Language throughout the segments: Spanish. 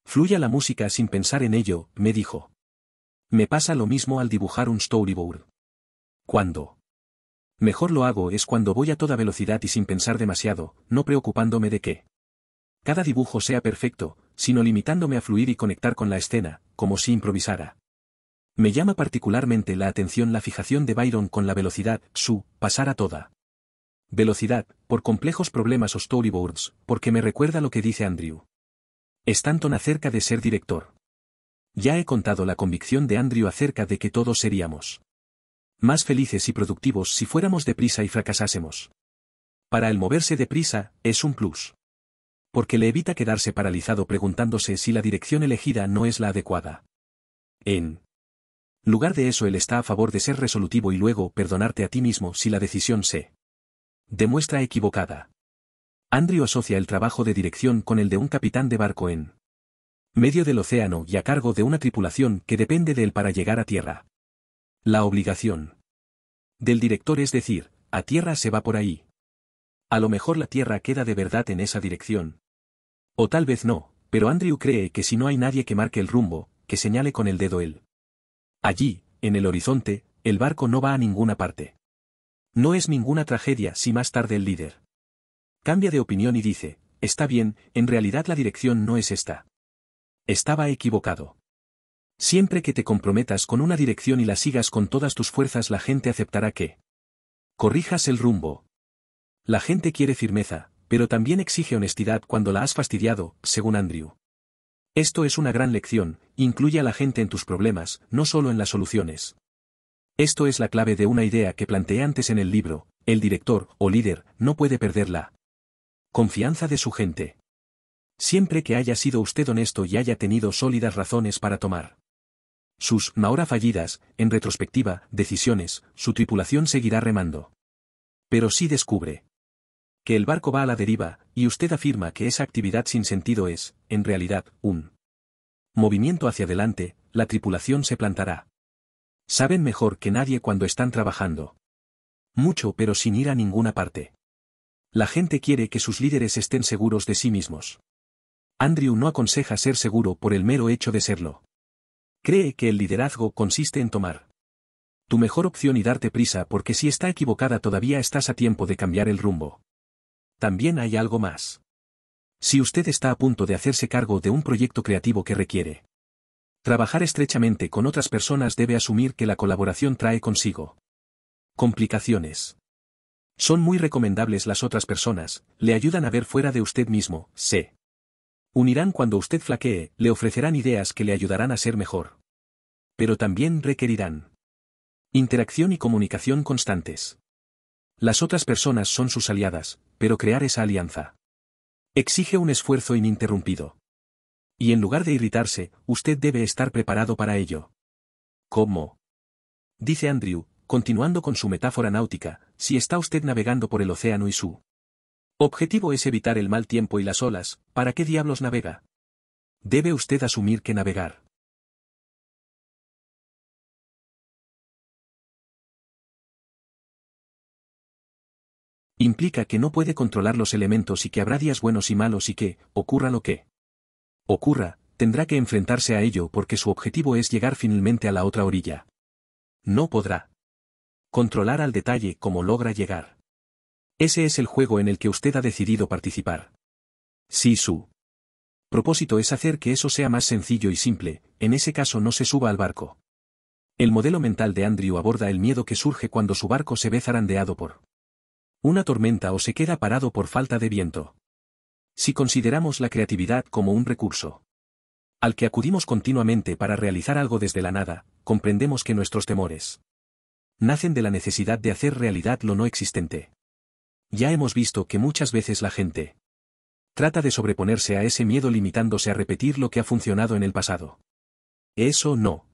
Fluya la música sin pensar en ello, me dijo. Me pasa lo mismo al dibujar un storyboard. Cuando mejor lo hago es cuando voy a toda velocidad y sin pensar demasiado, no preocupándome de que cada dibujo sea perfecto, sino limitándome a fluir y conectar con la escena, como si improvisara. Me llama particularmente la atención la fijación de Byron con la velocidad, su pasar a toda velocidad, por complejos problemas o storyboards, porque me recuerda lo que dice Andrew Stanton acerca de ser director. Ya he contado la convicción de Andrew acerca de que todos seríamos más felices y productivos si fuéramos deprisa y fracasásemos. Para el moverse deprisa, es un plus. Porque le evita quedarse paralizado preguntándose si la dirección elegida no es la adecuada. En lugar de eso, él está a favor de ser resolutivo y luego perdonarte a ti mismo si la decisión se demuestra equivocada. Andrew asocia el trabajo de dirección con el de un capitán de barco en medio del océano y a cargo de una tripulación que depende de él para llegar a tierra. La obligación del director es decir, a tierra se va por ahí. A lo mejor la tierra queda de verdad en esa dirección. O tal vez no, pero Andrew cree que si no hay nadie que marque el rumbo, que señale con el dedo él. Allí, en el horizonte, el barco no va a ninguna parte. No es ninguna tragedia si más tarde el líder cambia de opinión y dice, está bien, en realidad la dirección no es esta. Estaba equivocado. Siempre que te comprometas con una dirección y la sigas con todas tus fuerzas, la gente aceptará que corrijas el rumbo. La gente quiere firmeza, pero también exige honestidad cuando la has fastidiado, según Andrew. Esto es una gran lección, incluye a la gente en tus problemas, no solo en las soluciones. Esto es la clave de una idea que planteé antes en el libro, el director, o líder, no puede perder la confianza de su gente. Siempre que haya sido usted honesto y haya tenido sólidas razones para tomar sus, ahora fallidas, en retrospectiva, decisiones, su tripulación seguirá remando. Pero si descubre que el barco va a la deriva, y usted afirma que esa actividad sin sentido es, en realidad, un movimiento hacia adelante, la tripulación se plantará. Saben mejor que nadie cuando están trabajando mucho pero sin ir a ninguna parte. La gente quiere que sus líderes estén seguros de sí mismos. Andrew no aconseja ser seguro por el mero hecho de serlo. Cree que el liderazgo consiste en tomar tu mejor opción y darte prisa porque si está equivocada todavía estás a tiempo de cambiar el rumbo. También hay algo más. Si usted está a punto de hacerse cargo de un proyecto creativo que requiere trabajar estrechamente con otras personas, debe asumir que la colaboración trae consigo complicaciones. Son muy recomendables las otras personas, le ayudan a ver fuera de usted mismo, se unirán cuando usted flaquee, le ofrecerán ideas que le ayudarán a ser mejor. Pero también requerirán interacción y comunicación constantes. Las otras personas son sus aliadas, pero crear esa alianza exige un esfuerzo ininterrumpido. Y en lugar de irritarse, usted debe estar preparado para ello. ¿Cómo? Dice Andrew, continuando con su metáfora náutica, si está usted navegando por el océano y su objetivo es evitar el mal tiempo y las olas, ¿para qué diablos navega? Debe usted asumir que navegar implica que no puede controlar los elementos y que habrá días buenos y malos y que, ocurra lo que ocurra, tendrá que enfrentarse a ello porque su objetivo es llegar finalmente a la otra orilla. No podrá controlar al detalle cómo logra llegar. Ese es el juego en el que usted ha decidido participar. Si su propósito es hacer que eso sea más sencillo y simple, en ese caso no se suba al barco. El modelo mental de Andrew aborda el miedo que surge cuando su barco se ve zarandeado por una tormenta o se queda parado por falta de viento. Si consideramos la creatividad como un recurso al que acudimos continuamente para realizar algo desde la nada, comprendemos que nuestros temores nacen de la necesidad de hacer realidad lo no existente. Ya hemos visto que muchas veces la gente trata de sobreponerse a ese miedo limitándose a repetir lo que ha funcionado en el pasado. Eso no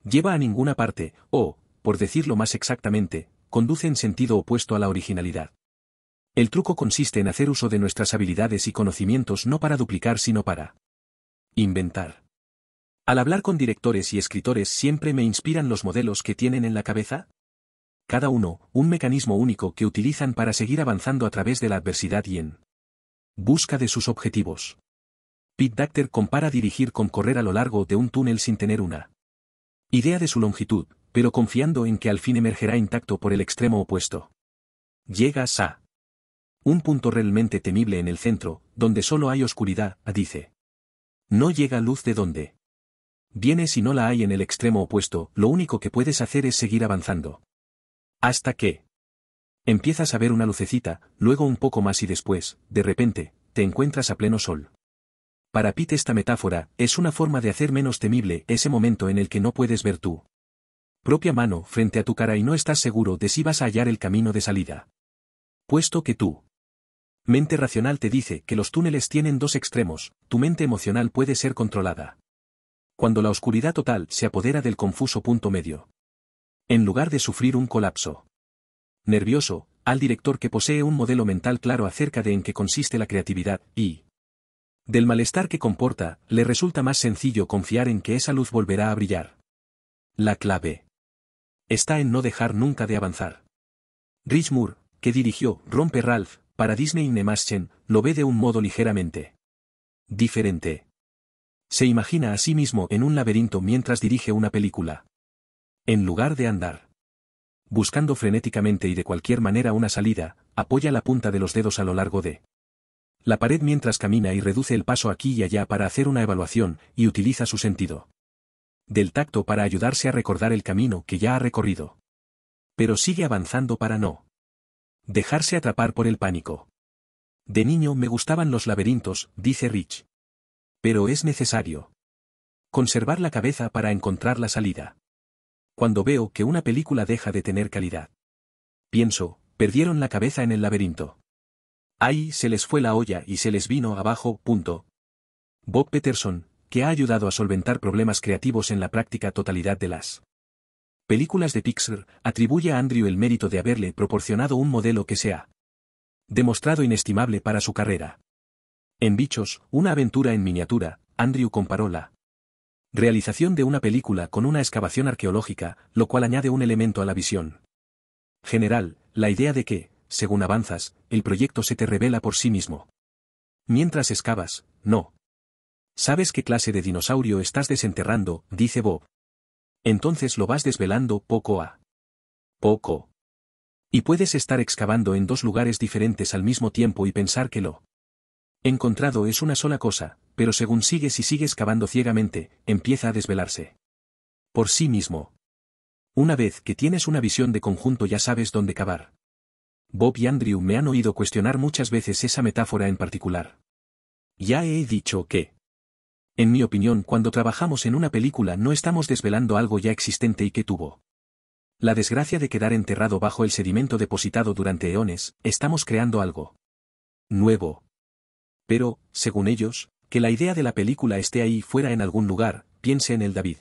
lleva a ninguna parte, o, por decirlo más exactamente, conduce en sentido opuesto a la originalidad. El truco consiste en hacer uso de nuestras habilidades y conocimientos no para duplicar sino para inventar. Al hablar con directores y escritores siempre me inspiran los modelos que tienen en la cabeza. Cada uno, un mecanismo único que utilizan para seguir avanzando a través de la adversidad y en busca de sus objetivos. Pete Docter compara dirigir con correr a lo largo de un túnel sin tener una idea de su longitud, pero confiando en que al fin emergerá intacto por el extremo opuesto. Llegas a un punto realmente temible en el centro, donde solo hay oscuridad, dice. No llega luz de donde viene si no la hay en el extremo opuesto, lo único que puedes hacer es seguir avanzando. Hasta que empiezas a ver una lucecita, luego un poco más y después, de repente, te encuentras a pleno sol. Para Pete esta metáfora es una forma de hacer menos temible ese momento en el que no puedes ver tu propia mano frente a tu cara y no estás seguro de si vas a hallar el camino de salida. Puesto que tu mente racional te dice que los túneles tienen dos extremos, tu mente emocional puede ser controlada. Cuando la oscuridad total se apodera del confuso punto medio. En lugar de sufrir un colapso nervioso, al director que posee un modelo mental claro acerca de en qué consiste la creatividad y del malestar que comporta, le resulta más sencillo confiar en que esa luz volverá a brillar. La clave está en no dejar nunca de avanzar. Rich Moore, que dirigió Rompe Ralph para Disney Animation, lo ve de un modo ligeramente diferente. Se imagina a sí mismo en un laberinto mientras dirige una película. En lugar de andar buscando frenéticamente y de cualquier manera una salida, apoya la punta de los dedos a lo largo de la pared mientras camina y reduce el paso aquí y allá para hacer una evaluación, y utiliza su sentido del tacto para ayudarse a recordar el camino que ya ha recorrido. Pero sigue avanzando para no dejarse atrapar por el pánico. De niño me gustaban los laberintos, dice Rich. Pero es necesario conservar la cabeza para encontrar la salida. Cuando veo que una película deja de tener calidad, pienso, perdieron la cabeza en el laberinto. Ahí se les fue la olla y se les vino abajo. Bob Peterson, que ha ayudado a solventar problemas creativos en la práctica totalidad de las películas de Pixar, atribuye a Andrew el mérito de haberle proporcionado un modelo que se ha demostrado inestimable para su carrera. En Bichos, una aventura en miniatura, Andrew comparó la realización de una película con una excavación arqueológica, lo cual añade un elemento a la visión general, la idea de que, según avanzas, el proyecto se te revela por sí mismo. Mientras excavas, no sabes qué clase de dinosaurio estás desenterrando, dice Bob. Entonces lo vas desvelando poco a poco. Y puedes estar excavando en dos lugares diferentes al mismo tiempo y pensar que lo encontrado es una sola cosa, pero según sigues y sigues cavando ciegamente, empieza a desvelarse por sí mismo. Una vez que tienes una visión de conjunto ya sabes dónde cavar. Bob y Andrew me han oído cuestionar muchas veces esa metáfora en particular. Ya he dicho que, en mi opinión, cuando trabajamos en una película no estamos desvelando algo ya existente y que tuvo la desgracia de quedar enterrado bajo el sedimento depositado durante eones, estamos creando algo nuevo. Pero, según ellos, que la idea de la película esté ahí fuera en algún lugar, piense en el David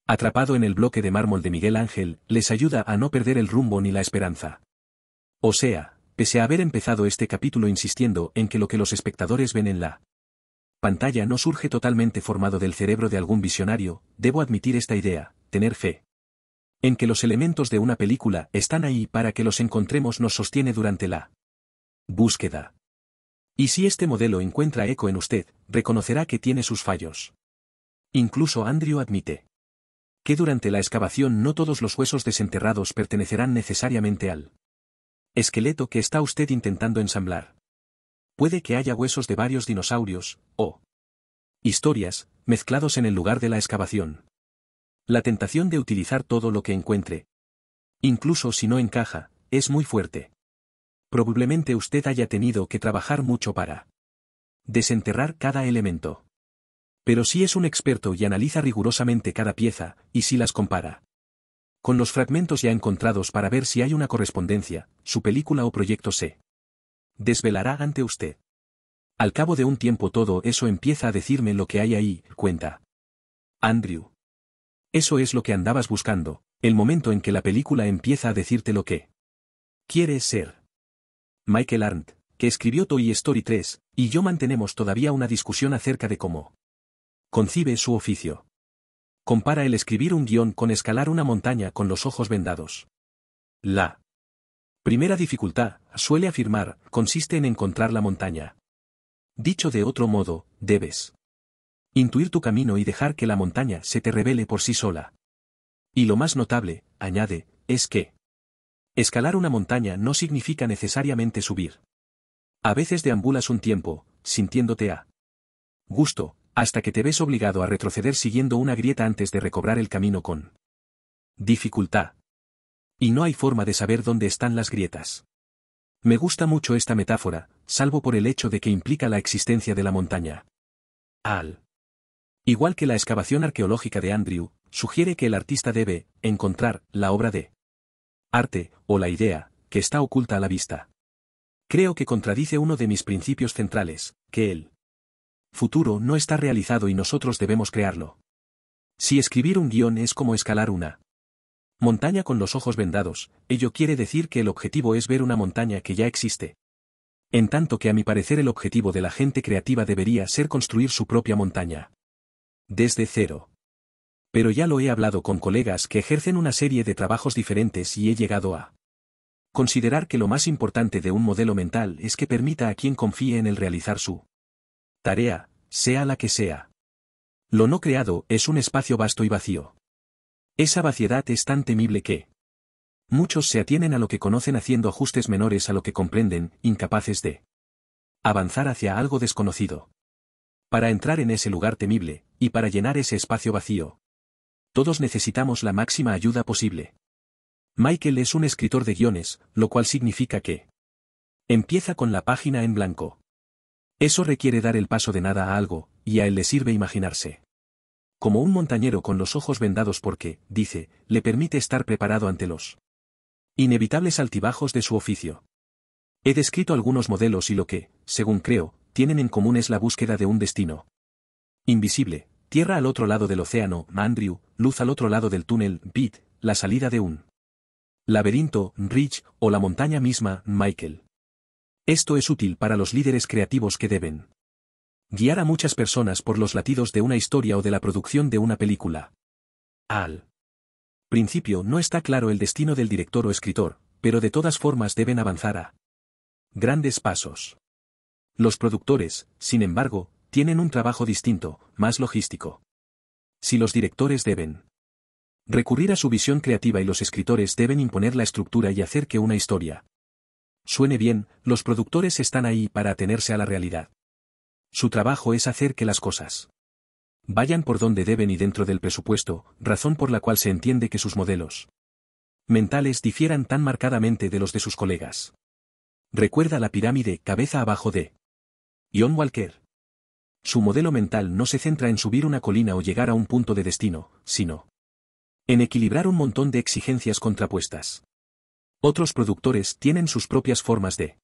atrapado en el bloque de mármol de Miguel Ángel, les ayuda a no perder el rumbo ni la esperanza. O sea, pese a haber empezado este capítulo insistiendo en que lo que los espectadores ven en la pantalla no surge totalmente formado del cerebro de algún visionario, debo admitir esta idea, tener fe en que los elementos de una película están ahí para que los encontremos nos sostiene durante la búsqueda. Y si este modelo encuentra eco en usted, reconocerá que tiene sus fallos. Incluso Andrew admite que durante la excavación no todos los huesos desenterrados pertenecerán necesariamente al esqueleto que está usted intentando ensamblar. Puede que haya huesos de varios dinosaurios, o historias, mezclados en el lugar de la excavación. La tentación de utilizar todo lo que encuentre, incluso si no encaja, es muy fuerte. Probablemente usted haya tenido que trabajar mucho para desenterrar cada elemento. Pero si es un experto y analiza rigurosamente cada pieza, y si las compara con los fragmentos ya encontrados para ver si hay una correspondencia, su película o proyecto se desvelará ante usted. Al cabo de un tiempo todo eso empieza a decirme lo que hay ahí, cuenta Andrew. Eso es lo que andabas buscando, el momento en que la película empieza a decirte lo que quieres ser. Michael Arndt, que escribió Toy Story 3, y yo mantenemos todavía una discusión acerca de cómo concibe su oficio. Compara el escribir un guión con escalar una montaña con los ojos vendados. La primera dificultad, suele afirmar, consiste en encontrar la montaña. Dicho de otro modo, debes intuir tu camino y dejar que la montaña se te revele por sí sola. Y lo más notable, añade, es que escalar una montaña no significa necesariamente subir. A veces deambulas un tiempo, sintiéndote a gusto, hasta que te ves obligado a retroceder siguiendo una grieta antes de recobrar el camino con dificultad. Y no hay forma de saber dónde están las grietas. Me gusta mucho esta metáfora, salvo por el hecho de que implica la existencia de la montaña. Al igual que la excavación arqueológica de Andrew, sugiere que el artista debe encontrar la obra de arte, o la idea, que está oculta a la vista. Creo que contradice uno de mis principios centrales, que el futuro no está realizado y nosotros debemos crearlo. Si escribir un guión es como escalar una montaña con los ojos vendados, ello quiere decir que el objetivo es ver una montaña que ya existe. En tanto que a mi parecer el objetivo de la gente creativa debería ser construir su propia montaña. Desde cero. Pero ya lo he hablado con colegas que ejercen una serie de trabajos diferentes y he llegado a considerar que lo más importante de un modelo mental es que permita a quien confíe en él realizar su tarea, sea la que sea. Lo no creado es un espacio vasto y vacío. Esa vaciedad es tan temible que muchos se atienen a lo que conocen haciendo ajustes menores a lo que comprenden, incapaces de avanzar hacia algo desconocido. Para entrar en ese lugar temible, y para llenar ese espacio vacío, todos necesitamos la máxima ayuda posible. Michael es un escritor de guiones, lo cual significa que empieza con la página en blanco. Eso requiere dar el paso de nada a algo, y a él le sirve imaginarse. Como un montañero con los ojos vendados porque, dice, le permite estar preparado ante los inevitables altibajos de su oficio. He descrito algunos modelos y lo que, según creo, tienen en común es la búsqueda de un destino invisible, tierra al otro lado del océano, Andrew, luz al otro lado del túnel, Pete, la salida de un laberinto, Rich, o la montaña misma, Michael. Esto es útil para los líderes creativos que deben guiar a muchas personas por los latidos de una historia o de la producción de una película. Al principio no está claro el destino del director o escritor, pero de todas formas deben avanzar a grandes pasos. Los productores, sin embargo, tienen un trabajo distinto, más logístico. Si los directores deben recurrir a su visión creativa y los escritores deben imponer la estructura y hacer que una historia suene bien, los productores están ahí para atenerse a la realidad. Su trabajo es hacer que las cosas vayan por donde deben y dentro del presupuesto, razón por la cual se entiende que sus modelos mentales difieran tan marcadamente de los de sus colegas. Recuerda la pirámide cabeza abajo de John Walker. Su modelo mental no se centra en subir una colina o llegar a un punto de destino, sino en equilibrar un montón de exigencias contrapuestas. Otros productores tienen sus propias formas de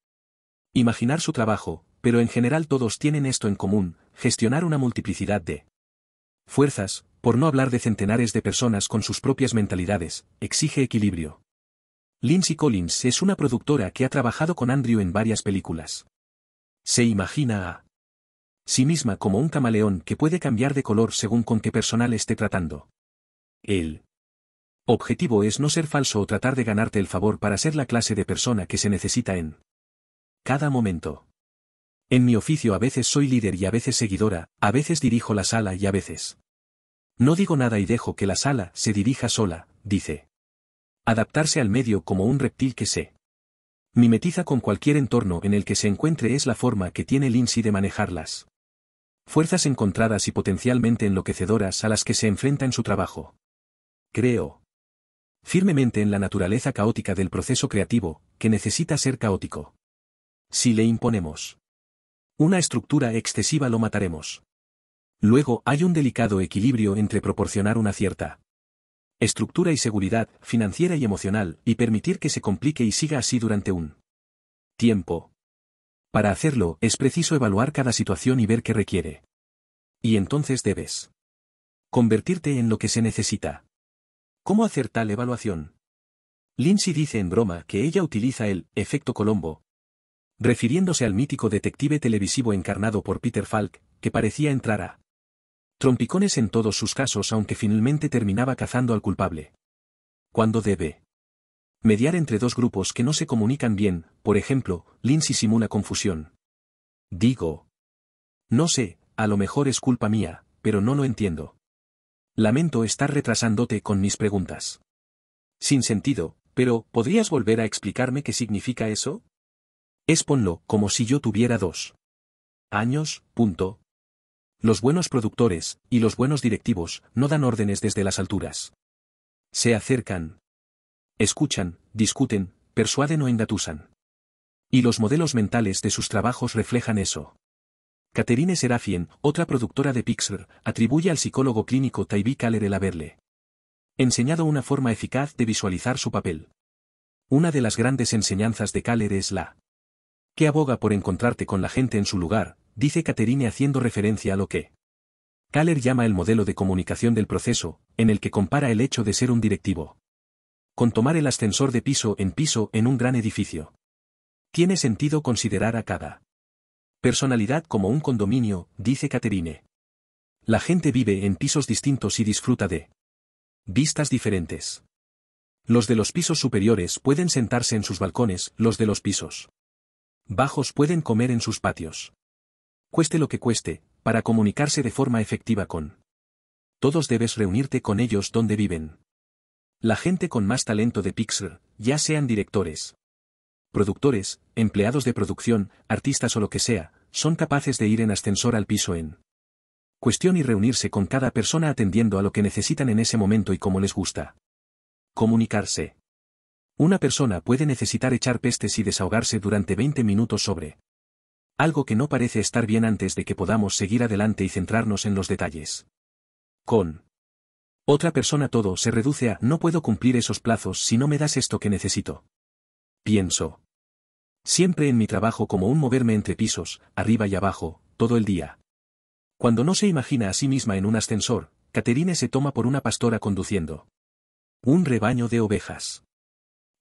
imaginar su trabajo, pero en general todos tienen esto en común, gestionar una multiplicidad de fuerzas, por no hablar de centenares de personas con sus propias mentalidades, exige equilibrio. Lindsay Collins es una productora que ha trabajado con Andrew en varias películas. Se imagina a sí misma como un camaleón que puede cambiar de color según con qué personal esté tratando. El objetivo es no ser falso o tratar de ganarte el favor para ser la clase de persona que se necesita en cada momento. En mi oficio a veces soy líder y a veces seguidora, a veces dirijo la sala y a veces no digo nada y dejo que la sala se dirija sola, dice. Adaptarse al medio como un reptil que se mimetiza con cualquier entorno en el que se encuentre es la forma que tiene Lindsay de manejarlas. Fuerzas encontradas y potencialmente enloquecedoras a las que se enfrenta en su trabajo. Creo firmemente en la naturaleza caótica del proceso creativo, que necesita ser caótico. Si le imponemos una estructura excesiva lo mataremos. Luego hay un delicado equilibrio entre proporcionar una cierta estructura y seguridad, financiera y emocional, y permitir que se complique y siga así durante un tiempo. Para hacerlo, es preciso evaluar cada situación y ver qué requiere. Y entonces debes convertirte en lo que se necesita. ¿Cómo hacer tal evaluación? Lindsay dice en broma que ella utiliza el efecto Colombo, refiriéndose al mítico detective televisivo encarnado por Peter Falk, que parecía entrar a trompicones en todos sus casos aunque finalmente terminaba cazando al culpable. Cuando debe mediar entre dos grupos que no se comunican bien, por ejemplo, Lindsay simula confusión. Digo, No sé, a lo mejor es culpa mía, pero no lo entiendo. Lamento estar retrasándote con mis preguntas. Sin sentido, pero ¿podrías volver a explicarme qué significa eso? Ponlo como si yo tuviera 2 años, punto. Los buenos productores, y los buenos directivos, no dan órdenes desde las alturas. Se acercan. Escuchan, discuten, persuaden o engatusan. Y los modelos mentales de sus trabajos reflejan eso. Catherine Serafien, otra productora de Pixar, atribuye al psicólogo clínico Taibi Kaler el haberle enseñado una forma eficaz de visualizar su papel. Una de las grandes enseñanzas de Kaler es la que aboga por encontrarte con la gente en su lugar, dice Catherine haciendo referencia a lo que Kaler llama el modelo de comunicación del proceso, en el que compara el hecho de ser un directivo con tomar el ascensor de piso en un gran edificio. Tiene sentido considerar a cada personalidad como un condominio, dice Catherine. La gente vive en pisos distintos y disfruta de vistas diferentes. Los de los pisos superiores pueden sentarse en sus balcones, los de los pisos bajos pueden comer en sus patios. Cueste lo que cueste, para comunicarse de forma efectiva con todos debes reunirte con ellos donde viven. La gente con más talento de Pixar, ya sean directores, productores, empleados de producción, artistas o lo que sea, son capaces de ir en ascensor al piso en cuestión y reunirse con cada persona atendiendo a lo que necesitan en ese momento y como les gusta. Comunicarse. Una persona puede necesitar echar pestes y desahogarse durante 20 minutos sobre algo que no parece estar bien antes de que podamos seguir adelante y centrarnos en los detalles. Con otra persona todo se reduce a no puedo cumplir esos plazos si no me das esto que necesito. Pienso siempre en mi trabajo como un moverme entre pisos, arriba y abajo, todo el día. Cuando no se imagina a sí misma en un ascensor, Catherine se toma por una pastora conduciendo un rebaño de ovejas.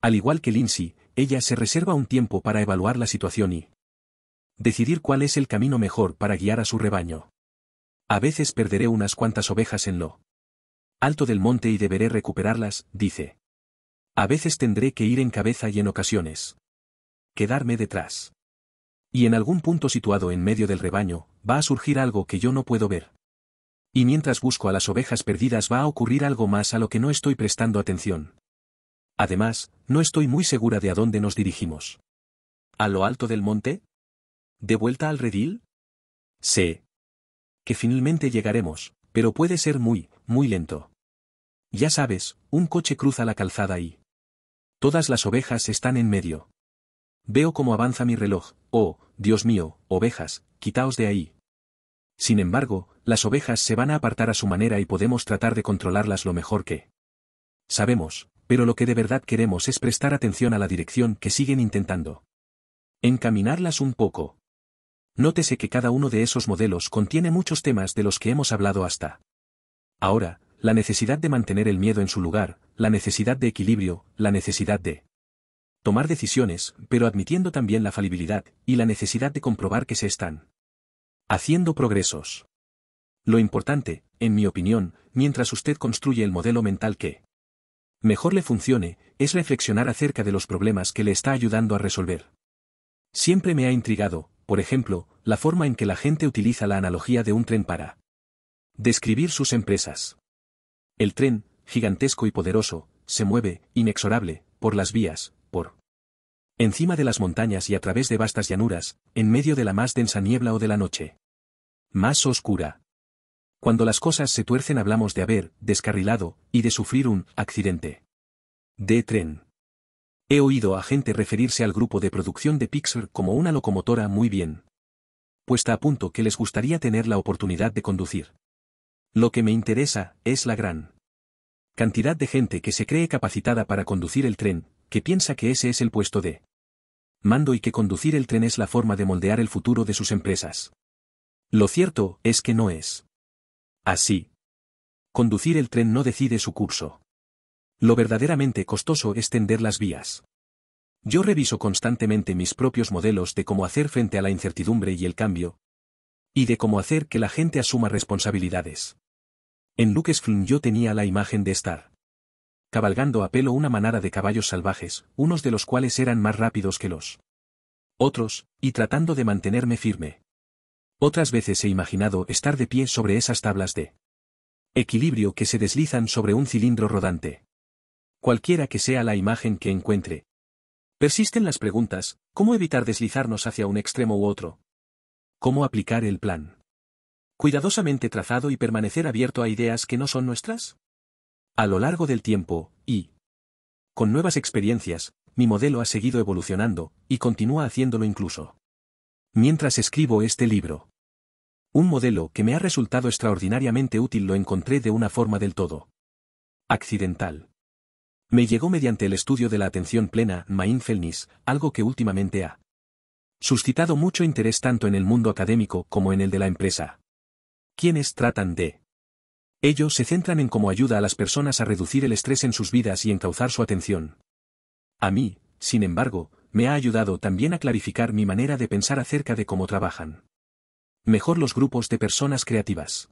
Al igual que Lindsay, ella se reserva un tiempo para evaluar la situación y decidir cuál es el camino mejor para guiar a su rebaño. A veces perderé unas cuantas ovejas en lo alto del monte y deberé recuperarlas, dice. A veces tendré que ir en cabeza y en ocasiones quedarme detrás. Y en algún punto situado en medio del rebaño, va a surgir algo que yo no puedo ver. Y mientras busco a las ovejas perdidas va a ocurrir algo más a lo que no estoy prestando atención. Además, no estoy muy segura de a dónde nos dirigimos. ¿A lo alto del monte? ¿De vuelta al redil? Sé que finalmente llegaremos, pero puede ser muy, muy lento. Ya sabes, un coche cruza la calzada y todas las ovejas están en medio. Veo cómo avanza mi reloj, oh, Dios mío, ovejas, quitaos de ahí. Sin embargo, las ovejas se van a apartar a su manera y podemos tratar de controlarlas lo mejor que sabemos, pero lo que de verdad queremos es prestar atención a la dirección que siguen intentando encaminarlas un poco. Nótese que cada uno de esos modelos contiene muchos temas de los que hemos hablado hasta ahora, la necesidad de mantener el miedo en su lugar, la necesidad de equilibrio, la necesidad de tomar decisiones, pero admitiendo también la falibilidad, y la necesidad de comprobar que se están haciendo progresos. Lo importante, en mi opinión, mientras usted construye el modelo mental que mejor le funcione, es reflexionar acerca de los problemas que le está ayudando a resolver. Siempre me ha intrigado, por ejemplo, la forma en que la gente utiliza la analogía de un tren para describir sus empresas. El tren, gigantesco y poderoso, se mueve, inexorable, por las vías, por encima de las montañas y a través de vastas llanuras, en medio de la más densa niebla o de la noche más oscura. Cuando las cosas se tuercen hablamos de haber descarrilado y de sufrir un accidente de tren. He oído a gente referirse al grupo de producción de Pixar como una locomotora muy bien puesta a punto que les gustaría tener la oportunidad de conducir. Lo que me interesa es la gran cantidad de gente que se cree capacitada para conducir el tren, que piensa que ese es el puesto de mando y que conducir el tren es la forma de moldear el futuro de sus empresas. Lo cierto es que no es así. Conducir el tren no decide su curso. Lo verdaderamente costoso es tender las vías. Yo reviso constantemente mis propios modelos de cómo hacer frente a la incertidumbre y el cambio, y de cómo hacer que la gente asuma responsabilidades. En Lucasfilm yo tenía la imagen de estar cabalgando a pelo una manada de caballos salvajes, unos de los cuales eran más rápidos que los otros, y tratando de mantenerme firme. Otras veces he imaginado estar de pie sobre esas tablas de equilibrio que se deslizan sobre un cilindro rodante. Cualquiera que sea la imagen que encuentre. Persisten las preguntas: ¿cómo evitar deslizarnos hacia un extremo u otro? ¿Cómo aplicar el plan cuidadosamente trazado y permanecer abierto a ideas que no son nuestras? A lo largo del tiempo, y con nuevas experiencias, mi modelo ha seguido evolucionando, y continúa haciéndolo incluso mientras escribo este libro. Un modelo que me ha resultado extraordinariamente útil lo encontré de una forma del todo accidental. Me llegó mediante el estudio de la atención plena, mindfulness, algo que últimamente ha suscitado mucho interés tanto en el mundo académico como en el de la empresa. Quienes tratan de ello se centran en cómo ayuda a las personas a reducir el estrés en sus vidas y encauzar su atención. A mí, sin embargo, me ha ayudado también a clarificar mi manera de pensar acerca de cómo trabajan mejor los grupos de personas creativas.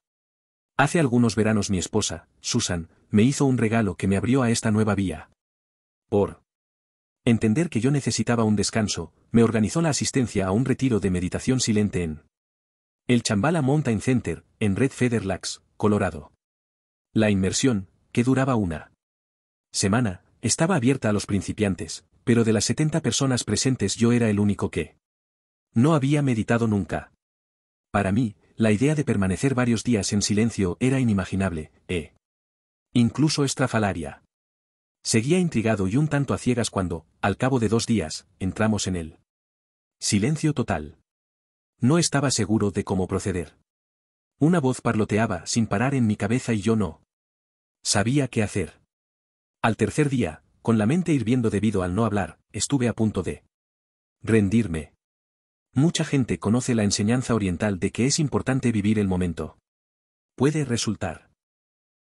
Hace algunos veranos mi esposa, Susan, me hizo un regalo que me abrió a esta nueva vía. Por entender que yo necesitaba un descanso, me organizó la asistencia a un retiro de meditación silente en el Chambala Mountain Center, en Red Feather Lakes, Colorado. La inmersión, que duraba una semana, estaba abierta a los principiantes, pero de las 70 personas presentes yo era el único que no había meditado nunca. Para mí, la idea de permanecer varios días en silencio era inimaginable, incluso estrafalaria. Seguía intrigado y un tanto a ciegas cuando, al cabo de 2 días, entramos en el silencio total. No estaba seguro de cómo proceder. Una voz parloteaba sin parar en mi cabeza y yo no sabía qué hacer. Al tercer día, con la mente hirviendo debido al no hablar, estuve a punto de rendirme. Mucha gente conoce la enseñanza oriental de que es importante vivir el momento. Puede resultar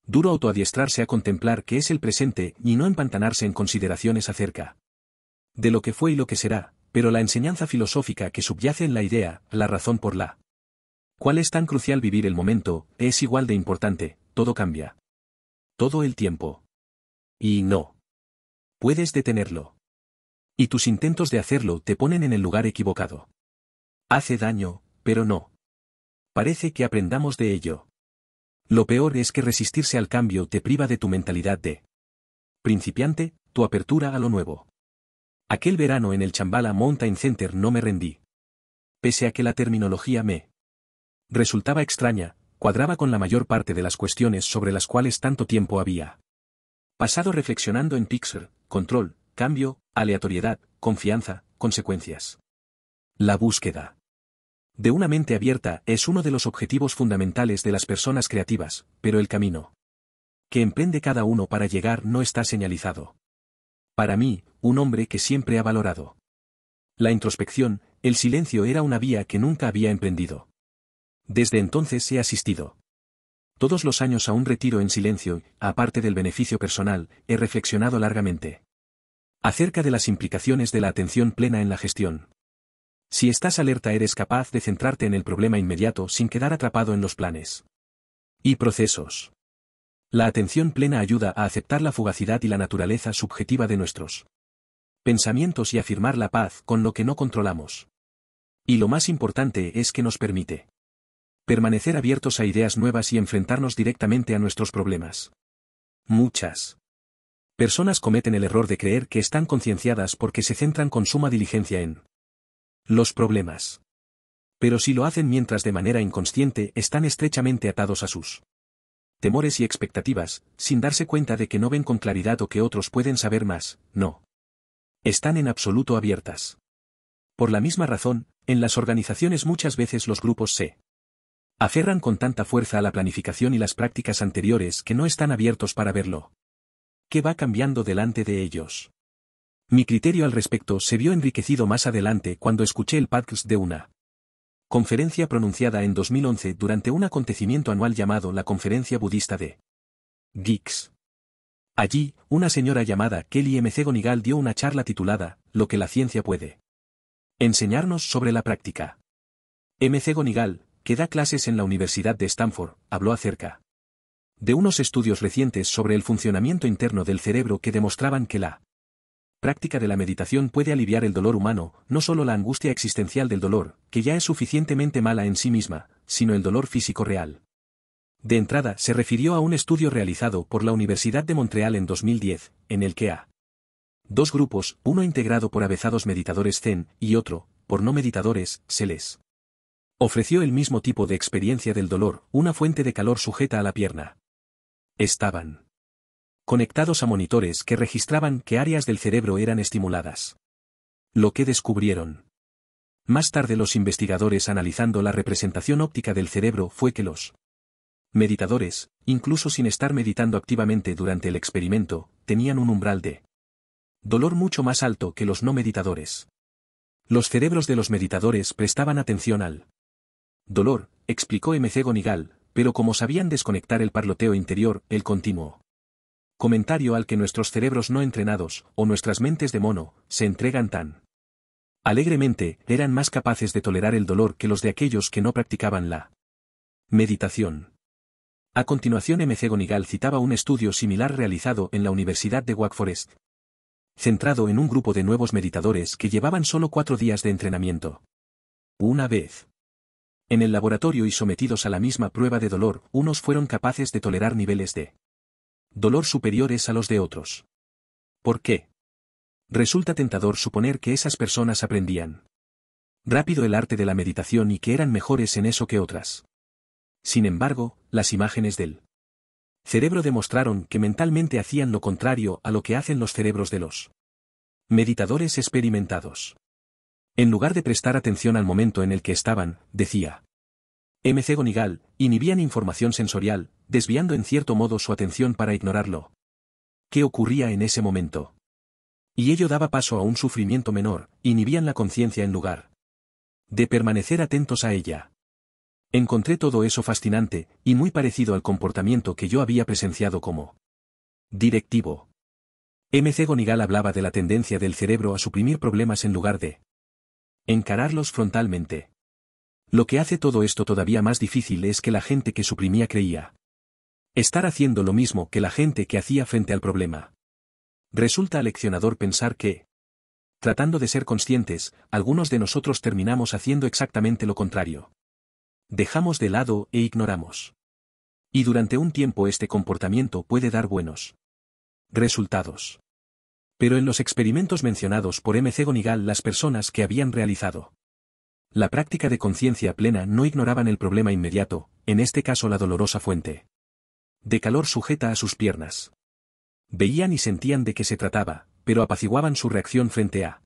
duro autoadiestrarse a contemplar qué es el presente y no empantanarse en consideraciones acerca de lo que fue y lo que será, pero la enseñanza filosófica que subyace en la idea, la razón por la cual es tan crucial vivir el momento, es igual de importante. Todo cambia todo el tiempo. Y no puedes detenerlo. Y tus intentos de hacerlo te ponen en el lugar equivocado. Hace daño, pero no parece que aprendamos de ello. Lo peor es que resistirse al cambio te priva de tu mentalidad de principiante, tu apertura a lo nuevo. Aquel verano en el Chambala Mountain Center no me rendí. Pese a que la terminología me resultaba extraña, cuadraba con la mayor parte de las cuestiones sobre las cuales tanto tiempo había pasado reflexionando en Pixar: control, cambio, aleatoriedad, confianza, consecuencias. La búsqueda de una mente abierta es uno de los objetivos fundamentales de las personas creativas, pero el camino que emprende cada uno para llegar no está señalizado. Para mí, un hombre que siempre ha valorado la introspección, el silencio era una vía que nunca había emprendido. Desde entonces he asistido todos los años a un retiro en silencio, aparte del beneficio personal, he reflexionado largamente acerca de las implicaciones de la atención plena en la gestión. Si estás alerta eres capaz de centrarte en el problema inmediato sin quedar atrapado en los planes y procesos. La atención plena ayuda a aceptar la fugacidad y la naturaleza subjetiva de nuestros pensamientos y afirmar la paz con lo que no controlamos. Y lo más importante es que nos permite permanecer abiertos a ideas nuevas y enfrentarnos directamente a nuestros problemas. Muchas personas cometen el error de creer que están concienciadas porque se centran con suma diligencia en los problemas. Pero si lo hacen mientras de manera inconsciente están estrechamente atados a sus temores y expectativas, sin darse cuenta de que no ven con claridad o que otros pueden saber más, no están en absoluto abiertas. Por la misma razón, en las organizaciones muchas veces los grupos se aferran con tanta fuerza a la planificación y las prácticas anteriores que no están abiertos para verlo que va cambiando delante de ellos. Mi criterio al respecto se vio enriquecido más adelante cuando escuché el podcast de una conferencia pronunciada en 2011 durante un acontecimiento anual llamado la Conferencia Budista de Geeks. Allí, una señora llamada Kelly McGonigal dio una charla titulada «Lo que la ciencia puede enseñarnos sobre la práctica». McGonigal, que da clases en la Universidad de Stanford, habló acerca de unos estudios recientes sobre el funcionamiento interno del cerebro que demostraban que la práctica de la meditación puede aliviar el dolor humano, no solo la angustia existencial del dolor, que ya es suficientemente mala en sí misma, sino el dolor físico real. De entrada se refirió a un estudio realizado por la Universidad de Montreal en 2010, en el que a dos grupos, uno integrado por avezados meditadores zen y otro, por no meditadores, se les ofreció el mismo tipo de experiencia del dolor, una fuente de calor sujeta a la pierna. Estaban conectados a monitores que registraban qué áreas del cerebro eran estimuladas. Lo que descubrieron más tarde los investigadores analizando la representación óptica del cerebro fue que los meditadores, incluso sin estar meditando activamente durante el experimento, tenían un umbral de dolor mucho más alto que los no meditadores. Los cerebros de los meditadores prestaban atención al dolor, explicó McGonigal, pero como sabían desconectar el parloteo interior, el continuo comentario al que nuestros cerebros no entrenados, o nuestras mentes de mono, se entregan tan alegremente, eran más capaces de tolerar el dolor que los de aquellos que no practicaban la meditación. A continuación McGonigal citaba un estudio similar realizado en la Universidad de Wake Forest, centrado en un grupo de nuevos meditadores que llevaban solo 4 días de entrenamiento. Una vez en el laboratorio y sometidos a la misma prueba de dolor, unos fueron capaces de tolerar niveles de dolor superiores a los de otros. ¿Por qué? Resulta tentador suponer que esas personas aprendían rápido el arte de la meditación y que eran mejores en eso que otras. Sin embargo, las imágenes del cerebro demostraron que mentalmente hacían lo contrario a lo que hacen los cerebros de los meditadores experimentados. En lugar de prestar atención al momento en el que estaban, decía McGonigal, inhibían información sensorial, desviando en cierto modo su atención para ignorarlo. ¿Qué ocurría en ese momento? Y ello daba paso a un sufrimiento menor, inhibían la conciencia en lugar de permanecer atentos a ella. Encontré todo eso fascinante, y muy parecido al comportamiento que yo había presenciado como directivo. McGonigal hablaba de la tendencia del cerebro a suprimir problemas en lugar de encararlos frontalmente. Lo que hace todo esto todavía más difícil es que la gente que suprimía creía estar haciendo lo mismo que la gente que hacía frente al problema. Resulta aleccionador pensar que, tratando de ser conscientes, algunos de nosotros terminamos haciendo exactamente lo contrario. Dejamos de lado e ignoramos. Y durante un tiempo este comportamiento puede dar buenos resultados. Pero en los experimentos mencionados por McGonigal, las personas que habían realizado la práctica de conciencia plena no ignoraban el problema inmediato, en este caso la dolorosa fuente de calor sujeta a sus piernas. Veían y sentían de qué se trataba, pero apaciguaban su reacción frente a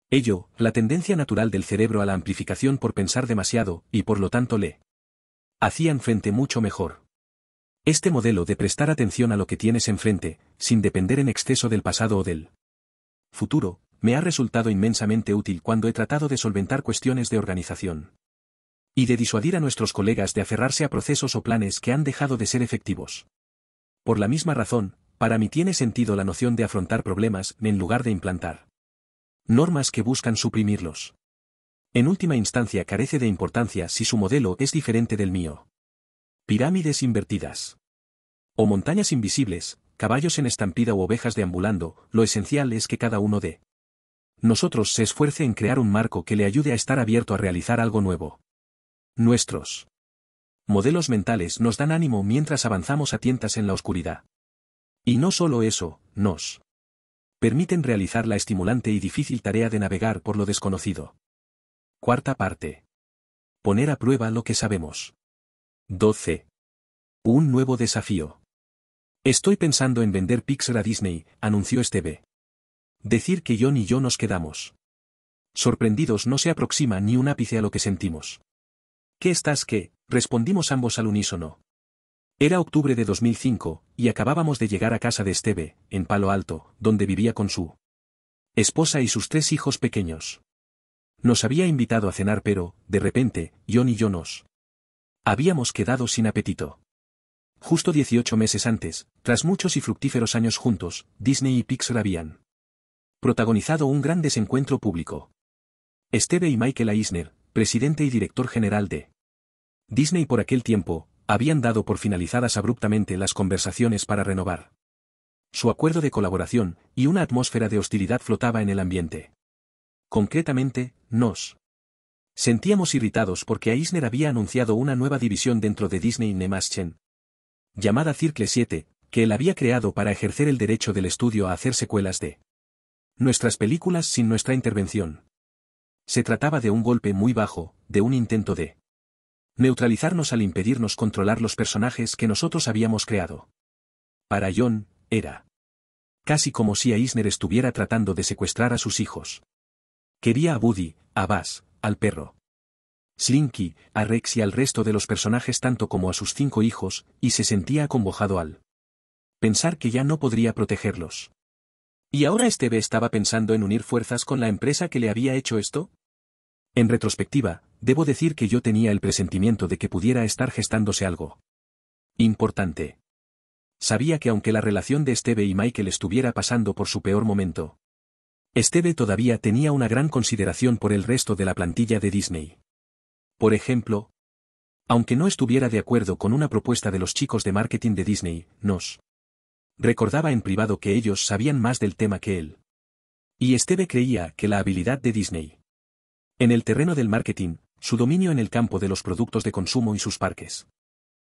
ello, la tendencia natural del cerebro a la amplificación por pensar demasiado, y por lo tanto le hacían frente mucho mejor. Este modelo de prestar atención a lo que tienes enfrente, sin depender en exceso del pasado o del futuro, me ha resultado inmensamente útil cuando he tratado de solventar cuestiones de organización y de disuadir a nuestros colegas de aferrarse a procesos o planes que han dejado de ser efectivos. Por la misma razón, para mí tiene sentido la noción de afrontar problemas en lugar de implantar normas que buscan suprimirlos. En última instancia carece de importancia si su modelo es diferente del mío. Pirámides invertidas o montañas invisibles, caballos en estampida u ovejas deambulando, lo esencial es que cada uno de nosotros se esfuerce en crear un marco que le ayude a estar abierto a realizar algo nuevo. Nuestros modelos mentales nos dan ánimo mientras avanzamos a tientas en la oscuridad. Y no solo eso, nos permiten realizar la estimulante y difícil tarea de navegar por lo desconocido. Cuarta parte. Poner a prueba lo que sabemos. 12. Un nuevo desafío. Estoy pensando en vender Pixar a Disney, anunció Steve. Decir que John y yo nos quedamos sorprendidos no se aproxima ni un ápice a lo que sentimos. ¿Qué estás qué? Respondimos ambos al unísono. Era octubre de 2005, y acabábamos de llegar a casa de Steve, en Palo Alto, donde vivía con su esposa y sus 3 hijos pequeños. Nos había invitado a cenar pero, de repente, John y yo nos habíamos quedado sin apetito. Justo 18 meses antes, tras muchos y fructíferos años juntos, Disney y Pixar habían protagonizado un gran desencuentro público. Steve y Michael Eisner, presidente y director general de Disney por aquel tiempo, habían dado por finalizadas abruptamente las conversaciones para renovar su acuerdo de colaboración, y una atmósfera de hostilidad flotaba en el ambiente. Concretamente, nos sentíamos irritados porque Eisner había anunciado una nueva división dentro de Disney Nemaschen, llamada Circle 7, que él había creado para ejercer el derecho del estudio a hacer secuelas de nuestras películas sin nuestra intervención. Se trataba de un golpe muy bajo, de un intento de neutralizarnos al impedirnos controlar los personajes que nosotros habíamos creado. Para John, era casi como si Eisner estuviera tratando de secuestrar a sus hijos. Quería a Woody, a Buzz, al perro Slinky, a Rex y al resto de los personajes tanto como a sus 5 hijos, y se sentía acongojado al pensar que ya no podría protegerlos. ¿Y ahora Steve estaba pensando en unir fuerzas con la empresa que le había hecho esto? En retrospectiva, debo decir que yo tenía el presentimiento de que pudiera estar gestándose algo importante. Sabía que aunque la relación de Steve y Michael estuviera pasando por su peor momento, Steve todavía tenía una gran consideración por el resto de la plantilla de Disney. Por ejemplo, aunque no estuviera de acuerdo con una propuesta de los chicos de marketing de Disney, nos recordaba en privado que ellos sabían más del tema que él. Y Steve creía que la habilidad de Disney en el terreno del marketing, su dominio en el campo de los productos de consumo y sus parques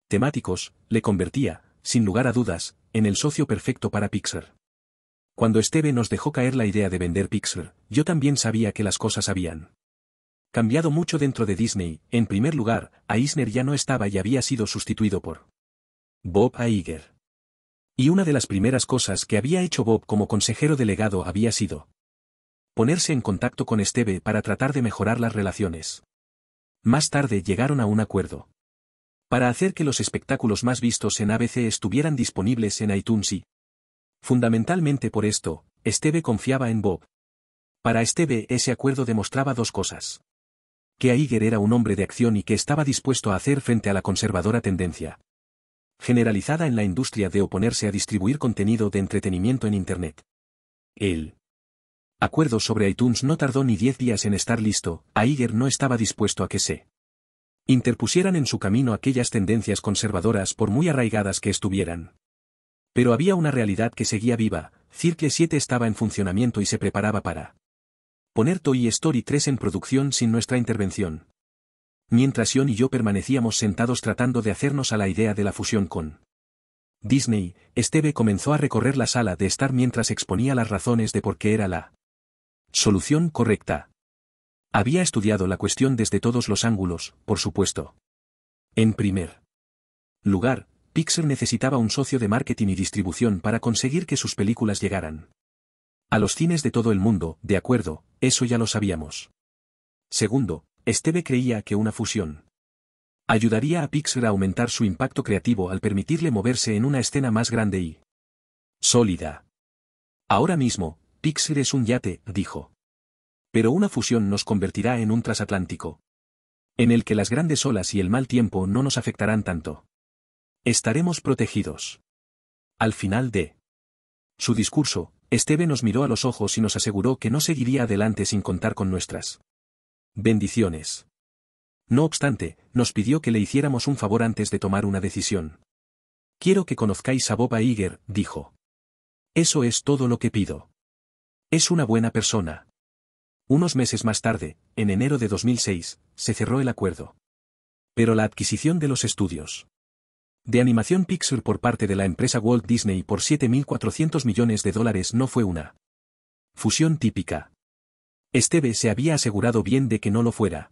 temáticos, le convertía, sin lugar a dudas, en el socio perfecto para Pixar. Cuando Steve nos dejó caer la idea de vender Pixar, yo también sabía que las cosas habían cambiado mucho dentro de Disney. En primer lugar, Eisner ya no estaba y había sido sustituido por Bob Iger. Y una de las primeras cosas que había hecho Bob como consejero delegado había sido ponerse en contacto con Steve para tratar de mejorar las relaciones. Más tarde llegaron a un acuerdo para hacer que los espectáculos más vistos en ABC estuvieran disponibles en iTunes y, fundamentalmente por esto, Steve confiaba en Bob. Para Steve ese acuerdo demostraba 2 cosas. Que Iger era un hombre de acción y que estaba dispuesto a hacer frente a la conservadora tendencia generalizada en la industria de oponerse a distribuir contenido de entretenimiento en Internet. El acuerdo sobre iTunes no tardó ni 10 días en estar listo. Iger no estaba dispuesto a que se interpusieran en su camino aquellas tendencias conservadoras por muy arraigadas que estuvieran. Pero había una realidad que seguía viva. Circle 7 estaba en funcionamiento y se preparaba para poner Toy Story 3 en producción sin nuestra intervención. Mientras John y yo permanecíamos sentados tratando de hacernos a la idea de la fusión con Disney, Steve comenzó a recorrer la sala de estar mientras exponía las razones de por qué era la solución correcta. Había estudiado la cuestión desde todos los ángulos, por supuesto. En primer lugar, Pixar necesitaba un socio de marketing y distribución para conseguir que sus películas llegaran a los cines de todo el mundo. De acuerdo, eso ya lo sabíamos. Segundo, Steve creía que una fusión ayudaría a Pixar a aumentar su impacto creativo al permitirle moverse en una escena más grande y sólida. Ahora mismo, Pixar es un yate, dijo. Pero una fusión nos convertirá en un transatlántico, en el que las grandes olas y el mal tiempo no nos afectarán tanto. Estaremos protegidos. Al final de su discurso, Steve nos miró a los ojos y nos aseguró que no seguiría adelante sin contar con nuestras bendiciones. No obstante, nos pidió que le hiciéramos un favor antes de tomar una decisión. Quiero que conozcáis a Bob Iger, dijo. Eso es todo lo que pido. Es una buena persona. Unos meses más tarde, en enero de 2006, se cerró el acuerdo. Pero la adquisición de los estudios de animación Pixar por parte de la empresa Walt Disney por $7.400 millones no fue una fusión típica. Steve se había asegurado bien de que no lo fuera.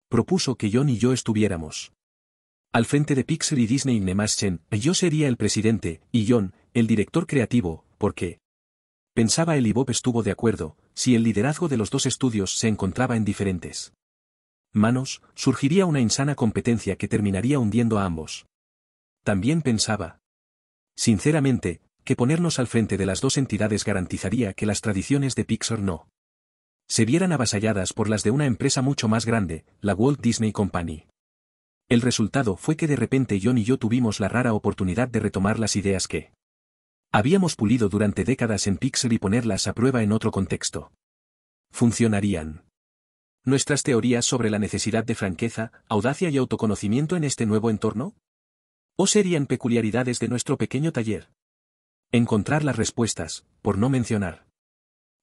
Propuso que John y yo estuviéramos al frente de Pixar y Disney Animation. Yo sería el presidente, y John, el director creativo, porque pensaba él y Bob estuvo de acuerdo, si el liderazgo de los 2 estudios se encontraba en diferentes manos, surgiría una insana competencia que terminaría hundiendo a ambos. También pensaba, sinceramente, que ponernos al frente de las 2 entidades garantizaría que las tradiciones de Pixar no se vieran avasalladas por las de una empresa mucho más grande, la Walt Disney Company. El resultado fue que de repente John y yo tuvimos la rara oportunidad de retomar las ideas que habíamos pulido durante décadas en Pixar y ponerlas a prueba en otro contexto. ¿Funcionarían nuestras teorías sobre la necesidad de franqueza, audacia y autoconocimiento en este nuevo entorno? ¿O serían peculiaridades de nuestro pequeño taller? Encontrar las respuestas, por no mencionar.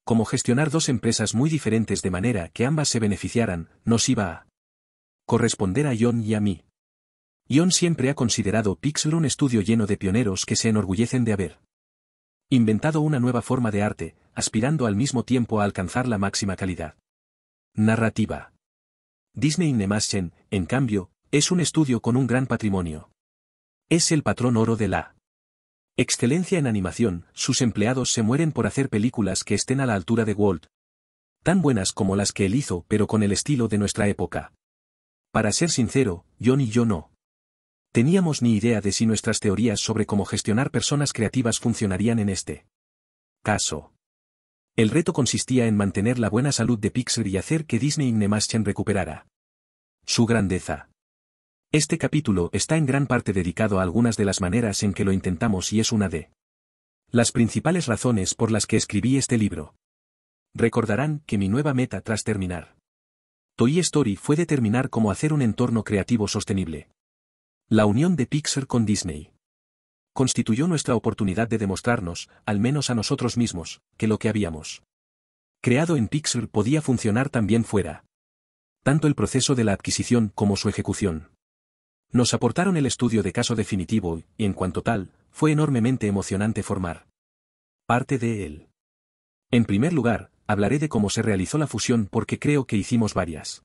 Cómo gestionar dos empresas muy diferentes de manera que ambas se beneficiaran, nos iba a corresponder a John y a mí. John siempre ha considerado Pixar un estudio lleno de pioneros que se enorgullecen de haber inventado una nueva forma de arte, aspirando al mismo tiempo a alcanzar la máxima calidad narrativa. Disney Animation, en cambio, es un estudio con un gran patrimonio. Es el patrón oro de la excelencia en animación. Sus empleados se mueren por hacer películas que estén a la altura de Walt. Tan buenas como las que él hizo, pero con el estilo de nuestra época. Para ser sincero, John y yo no teníamos ni idea de si nuestras teorías sobre cómo gestionar personas creativas funcionarían en este caso. El reto consistía en mantener la buena salud de Pixar y hacer que Disney Animation recuperara su grandeza. Este capítulo está en gran parte dedicado a algunas de las maneras en que lo intentamos y es una de las principales razones por las que escribí este libro. Recordarán que mi nueva meta tras terminar Toy Story fue determinar cómo hacer un entorno creativo sostenible. La unión de Pixar con Disney constituyó nuestra oportunidad de demostrarnos, al menos a nosotros mismos, que lo que habíamos creado en Pixar podía funcionar también fuera. Tanto el proceso de la adquisición como su ejecución nos aportaron el estudio de caso definitivo y, en cuanto tal, fue enormemente emocionante formar parte de él. En primer lugar, hablaré de cómo se realizó la fusión porque creo que hicimos varias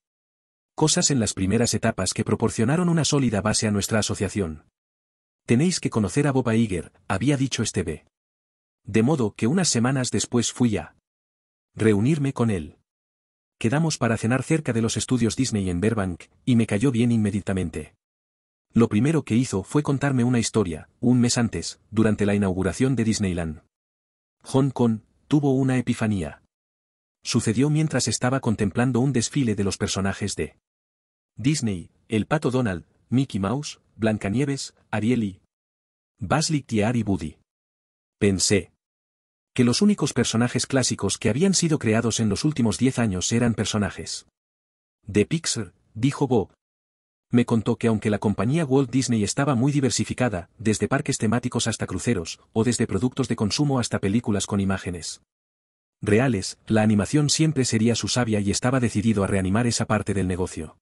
cosas en las primeras etapas que proporcionaron una sólida base a nuestra asociación. Tenéis que conocer a Bob Iger, había dicho Steve. De modo que unas semanas después fui a reunirme con él. Quedamos para cenar cerca de los estudios Disney en Burbank, y me cayó bien inmediatamente. Lo primero que hizo fue contarme una historia. Un mes antes, durante la inauguración de Disneyland Hong Kong, tuvo una epifanía. Sucedió mientras estaba contemplando un desfile de los personajes de Disney, el Pato Donald, Mickey Mouse, Blancanieves, Ariel y Buzz Lightyear y Woody. Pensé que los únicos personajes clásicos que habían sido creados en los últimos 10 años eran personajes de Pixar, dijo Bob. Me contó que aunque la compañía Walt Disney estaba muy diversificada, desde parques temáticos hasta cruceros, o desde productos de consumo hasta películas con imágenes reales, la animación siempre sería su savia y estaba decidido a reanimar esa parte del negocio.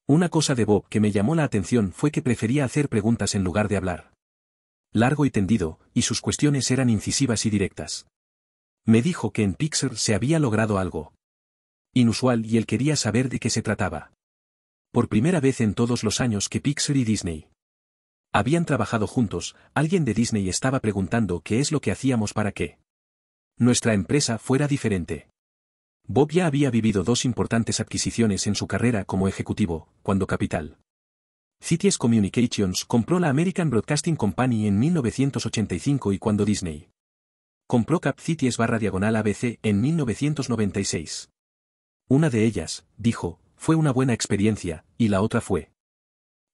Una cosa de Bob que me llamó la atención fue que prefería hacer preguntas en lugar de hablar largo y tendido, y sus cuestiones eran incisivas y directas. Me dijo que en Pixar se había logrado algo inusual y él quería saber de qué se trataba. Por primera vez en todos los años que Pixar y Disney habían trabajado juntos, alguien de Disney estaba preguntando qué es lo que hacíamos para que nuestra empresa fuera diferente. Bob ya había vivido dos importantes adquisiciones en su carrera como ejecutivo, cuando Capital Cities Communications compró la American Broadcasting Company en 1985 y cuando Disney compró Cap Cities/ABC en 1996. Una de ellas, dijo, fue una buena experiencia, y la otra fue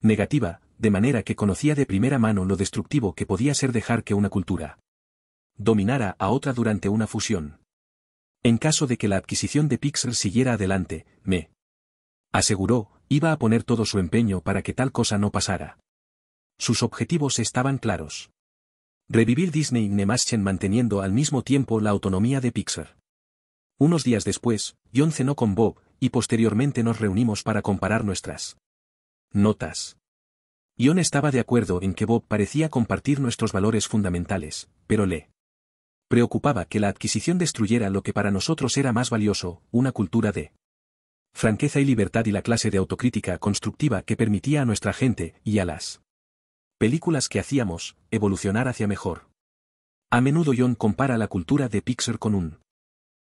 negativa, de manera que conocía de primera mano lo destructivo que podía ser dejar que una cultura dominara a otra durante una fusión. En caso de que la adquisición de Pixar siguiera adelante, me aseguró, iba a poner todo su empeño para que tal cosa no pasara. Sus objetivos estaban claros. Revivir Disney Animation manteniendo al mismo tiempo la autonomía de Pixar. Unos días después, John cenó con Bob, y posteriormente nos reunimos para comparar nuestras notas. John estaba de acuerdo en que Bob parecía compartir nuestros valores fundamentales, pero le preocupaba que la adquisición destruyera lo que para nosotros era más valioso, una cultura de franqueza y libertad y la clase de autocrítica constructiva que permitía a nuestra gente, y a las películas que hacíamos, evolucionar hacia mejor. A menudo John compara la cultura de Pixar con un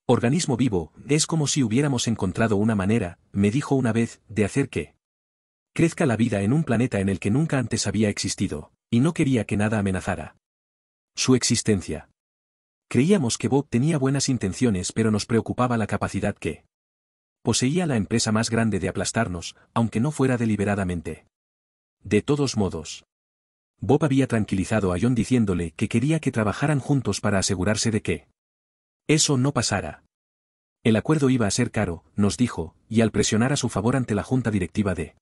organismo vivo, es como si hubiéramos encontrado una manera, me dijo una vez, de hacer que crezca la vida en un planeta en el que nunca antes había existido, y no quería que nada amenazara su existencia. Creíamos que Bob tenía buenas intenciones pero nos preocupaba la capacidad que poseía la empresa más grande de aplastarnos, aunque no fuera deliberadamente. De todos modos, Bob había tranquilizado a John diciéndole que quería que trabajaran juntos para asegurarse de que eso no pasara. El acuerdo iba a ser caro, nos dijo, y al presionar a su favor ante la junta directiva de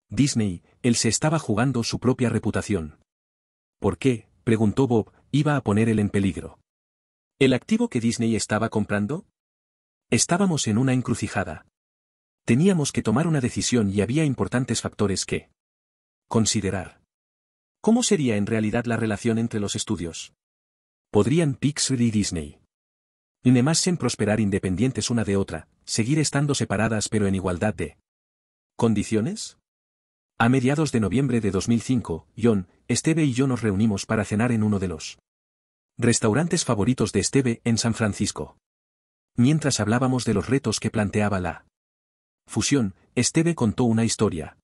Disney, él se estaba jugando su propia reputación. ¿Por qué?, preguntó Bob, iba a poner él en peligro. ¿El activo que Disney estaba comprando? Estábamos en una encrucijada. Teníamos que tomar una decisión y había importantes factores que considerar. ¿Cómo sería en realidad la relación entre los estudios? ¿Podrían Pixar y Disney Animation prosperar independientes una de otra, seguir estando separadas pero en igualdad de condiciones? A mediados de noviembre de 2005, John, Steve y yo nos reunimos para cenar en uno de los restaurantes favoritos de Steve en San Francisco. Mientras hablábamos de los retos que planteaba la fusión, Steve contó una historia.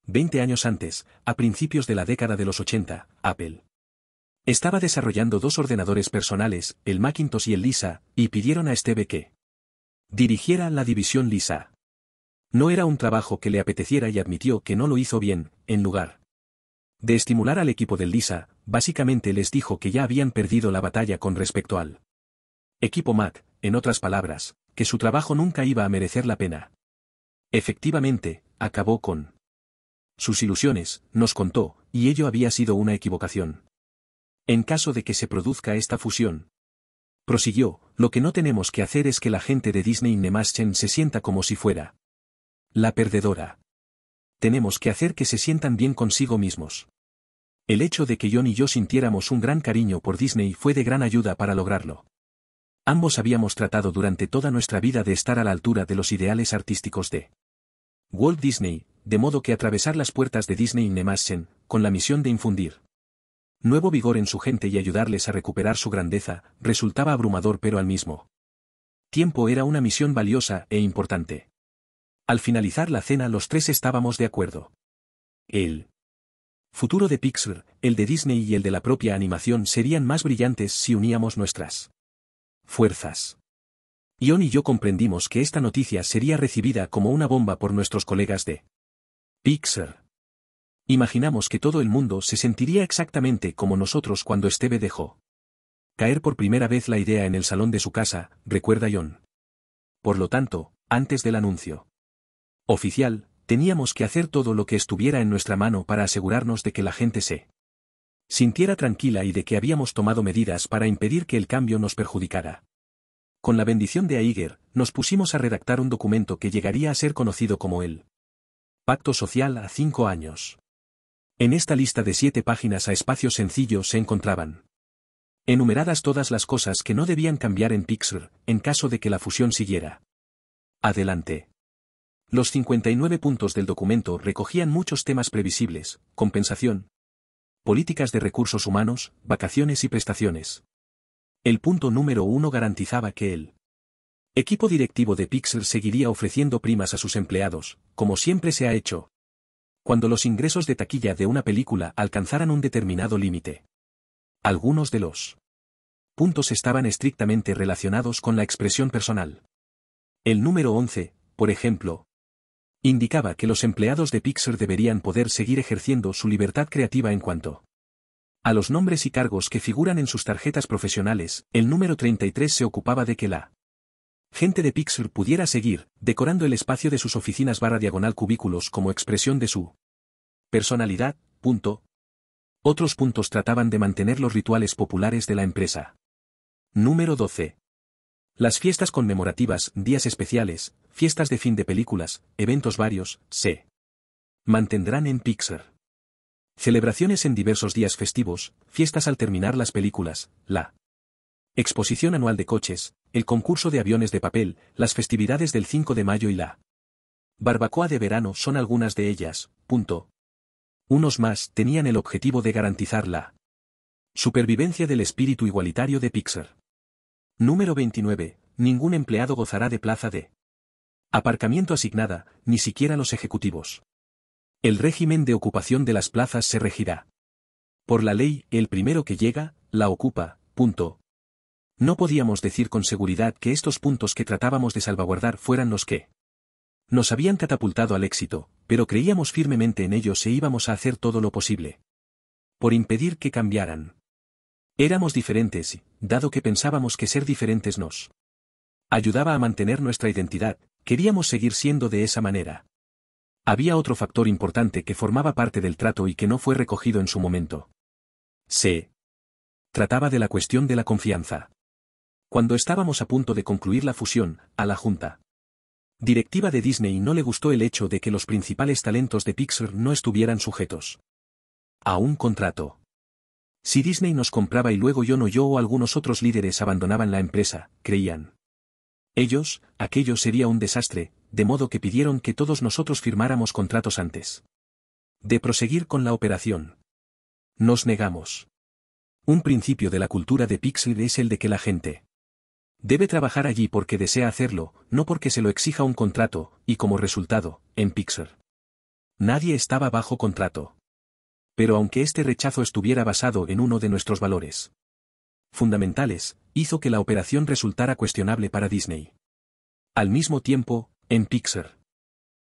20 años antes, a principios de la década de los 80, Apple estaba desarrollando dos ordenadores personales, el Macintosh y el Lisa, y pidieron a Steve que dirigiera la división Lisa. No era un trabajo que le apeteciera y admitió que no lo hizo bien, en lugar de estimular al equipo del Lisa, básicamente les dijo que ya habían perdido la batalla con respecto al equipo Mac, en otras palabras, que su trabajo nunca iba a merecer la pena. Efectivamente, acabó con sus ilusiones, nos contó, y ello había sido una equivocación. En caso de que se produzca esta fusión, prosiguió, lo que no tenemos que hacer es que la gente de Disney Animation se sienta como si fuera la perdedora. Tenemos que hacer que se sientan bien consigo mismos. El hecho de que John y yo sintiéramos un gran cariño por Disney fue de gran ayuda para lograrlo. Ambos habíamos tratado durante toda nuestra vida de estar a la altura de los ideales artísticos de Walt Disney, de modo que atravesar las puertas de Disney Animation, con la misión de infundir nuevo vigor en su gente y ayudarles a recuperar su grandeza, resultaba abrumador pero al mismo tiempo era una misión valiosa e importante. Al finalizar la cena los tres estábamos de acuerdo. El futuro de Pixar, el de Disney y el de la propia animación serían más brillantes si uníamos nuestras fuerzas. John y yo comprendimos que esta noticia sería recibida como una bomba por nuestros colegas de Pixar. Imaginamos que todo el mundo se sentiría exactamente como nosotros cuando Steve dejó caer por primera vez la idea en el salón de su casa, recuerda John. Por lo tanto, antes del anuncio oficial, teníamos que hacer todo lo que estuviera en nuestra mano para asegurarnos de que la gente se sintiera tranquila y de que habíamos tomado medidas para impedir que el cambio nos perjudicara. Con la bendición de Iger, nos pusimos a redactar un documento que llegaría a ser conocido como el Pacto Social a 5 años. En esta lista de 7 páginas a espacio sencillo se encontraban enumeradas todas las cosas que no debían cambiar en Pixar, en caso de que la fusión siguiera adelante. Los 59 puntos del documento recogían muchos temas previsibles: compensación, políticas de recursos humanos, vacaciones y prestaciones. El punto número 1 garantizaba que el equipo directivo de Pixar seguiría ofreciendo primas a sus empleados, como siempre se ha hecho, cuando los ingresos de taquilla de una película alcanzaran un determinado límite. Algunos de los puntos estaban estrictamente relacionados con la expresión personal. El número 11, por ejemplo, indicaba que los empleados de Pixar deberían poder seguir ejerciendo su libertad creativa en cuanto a los nombres y cargos que figuran en sus tarjetas profesionales. El número 33 se ocupaba de que la gente de Pixar pudiera seguir decorando el espacio de sus oficinas / cubículos como expresión de su personalidad. Otros puntos trataban de mantener los rituales populares de la empresa. Número 12. Las fiestas conmemorativas, días especiales, fiestas de fin de películas, eventos varios, se mantendrán en Pixar. Celebraciones en diversos días festivos, fiestas al terminar las películas, la exposición anual de coches, el concurso de aviones de papel, las festividades del 5 de mayo y la barbacoa de verano son algunas de ellas. Unos más tenían el objetivo de garantizar la supervivencia del espíritu igualitario de Pixar. Número 29. Ningún empleado gozará de plaza de aparcamiento asignada, ni siquiera los ejecutivos. El régimen de ocupación de las plazas se regirá por la ley, el primero que llega, la ocupa. No podíamos decir con seguridad que estos puntos que tratábamos de salvaguardar fueran los que nos habían catapultado al éxito, pero creíamos firmemente en ellos e íbamos a hacer todo lo posible por impedir que cambiaran. Éramos diferentes y, dado que pensábamos que ser diferentes nos ayudaba a mantener nuestra identidad, queríamos seguir siendo de esa manera. Había otro factor importante que formaba parte del trato y que no fue recogido en su momento. Se Trataba de la cuestión de la confianza. Cuando estábamos a punto de concluir la fusión, a la junta directiva de Disney no le gustó el hecho de que los principales talentos de Pixar no estuvieran sujetos a un contrato. Si Disney nos compraba y luego yo o algunos otros líderes abandonaban la empresa, creían aquello sería un desastre, de modo que pidieron que todos nosotros firmáramos contratos antes de proseguir con la operación. Nos negamos. Un principio de la cultura de Pixar es el de que la gente debe trabajar allí porque desea hacerlo, no porque se lo exija un contrato, y como resultado, en Pixar nadie estaba bajo contrato. Pero aunque este rechazo estuviera basado en uno de nuestros valores fundamentales, hizo que la operación resultara cuestionable para Disney. Al mismo tiempo, en Pixar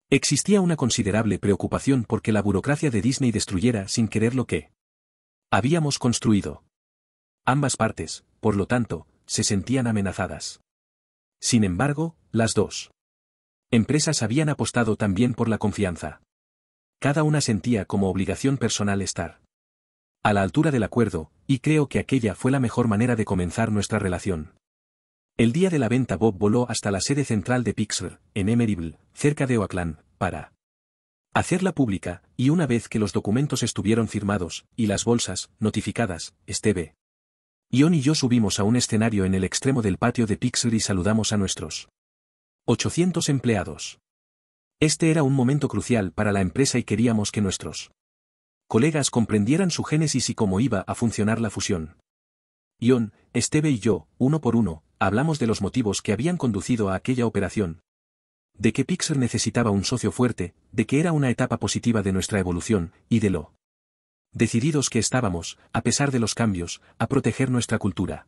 existía una considerable preocupación por que la burocracia de Disney destruyera sin querer lo que habíamos construido. Ambas partes, por lo tanto, se sentían amenazadas. Sin embargo, las dos empresas habían apostado también por la confianza. Cada una sentía como obligación personal estar a la altura del acuerdo, y creo que aquella fue la mejor manera de comenzar nuestra relación. El día de la venta Bob voló hasta la sede central de Pixar, en Emeryville, cerca de Oakland, para hacerla pública, y una vez que los documentos estuvieron firmados, y las bolsas, notificadas, Steve, Ion y yo subimos a un escenario en el extremo del patio de Pixar y saludamos a nuestros 800 empleados. Este era un momento crucial para la empresa y queríamos que nuestros colegas comprendieran su génesis y cómo iba a funcionar la fusión. Ion, Steve y yo, uno por uno, hablamos de los motivos que habían conducido a aquella operación. De que Pixar necesitaba un socio fuerte, de que era una etapa positiva de nuestra evolución, y de lo decididos que estábamos, a pesar de los cambios, a proteger nuestra cultura.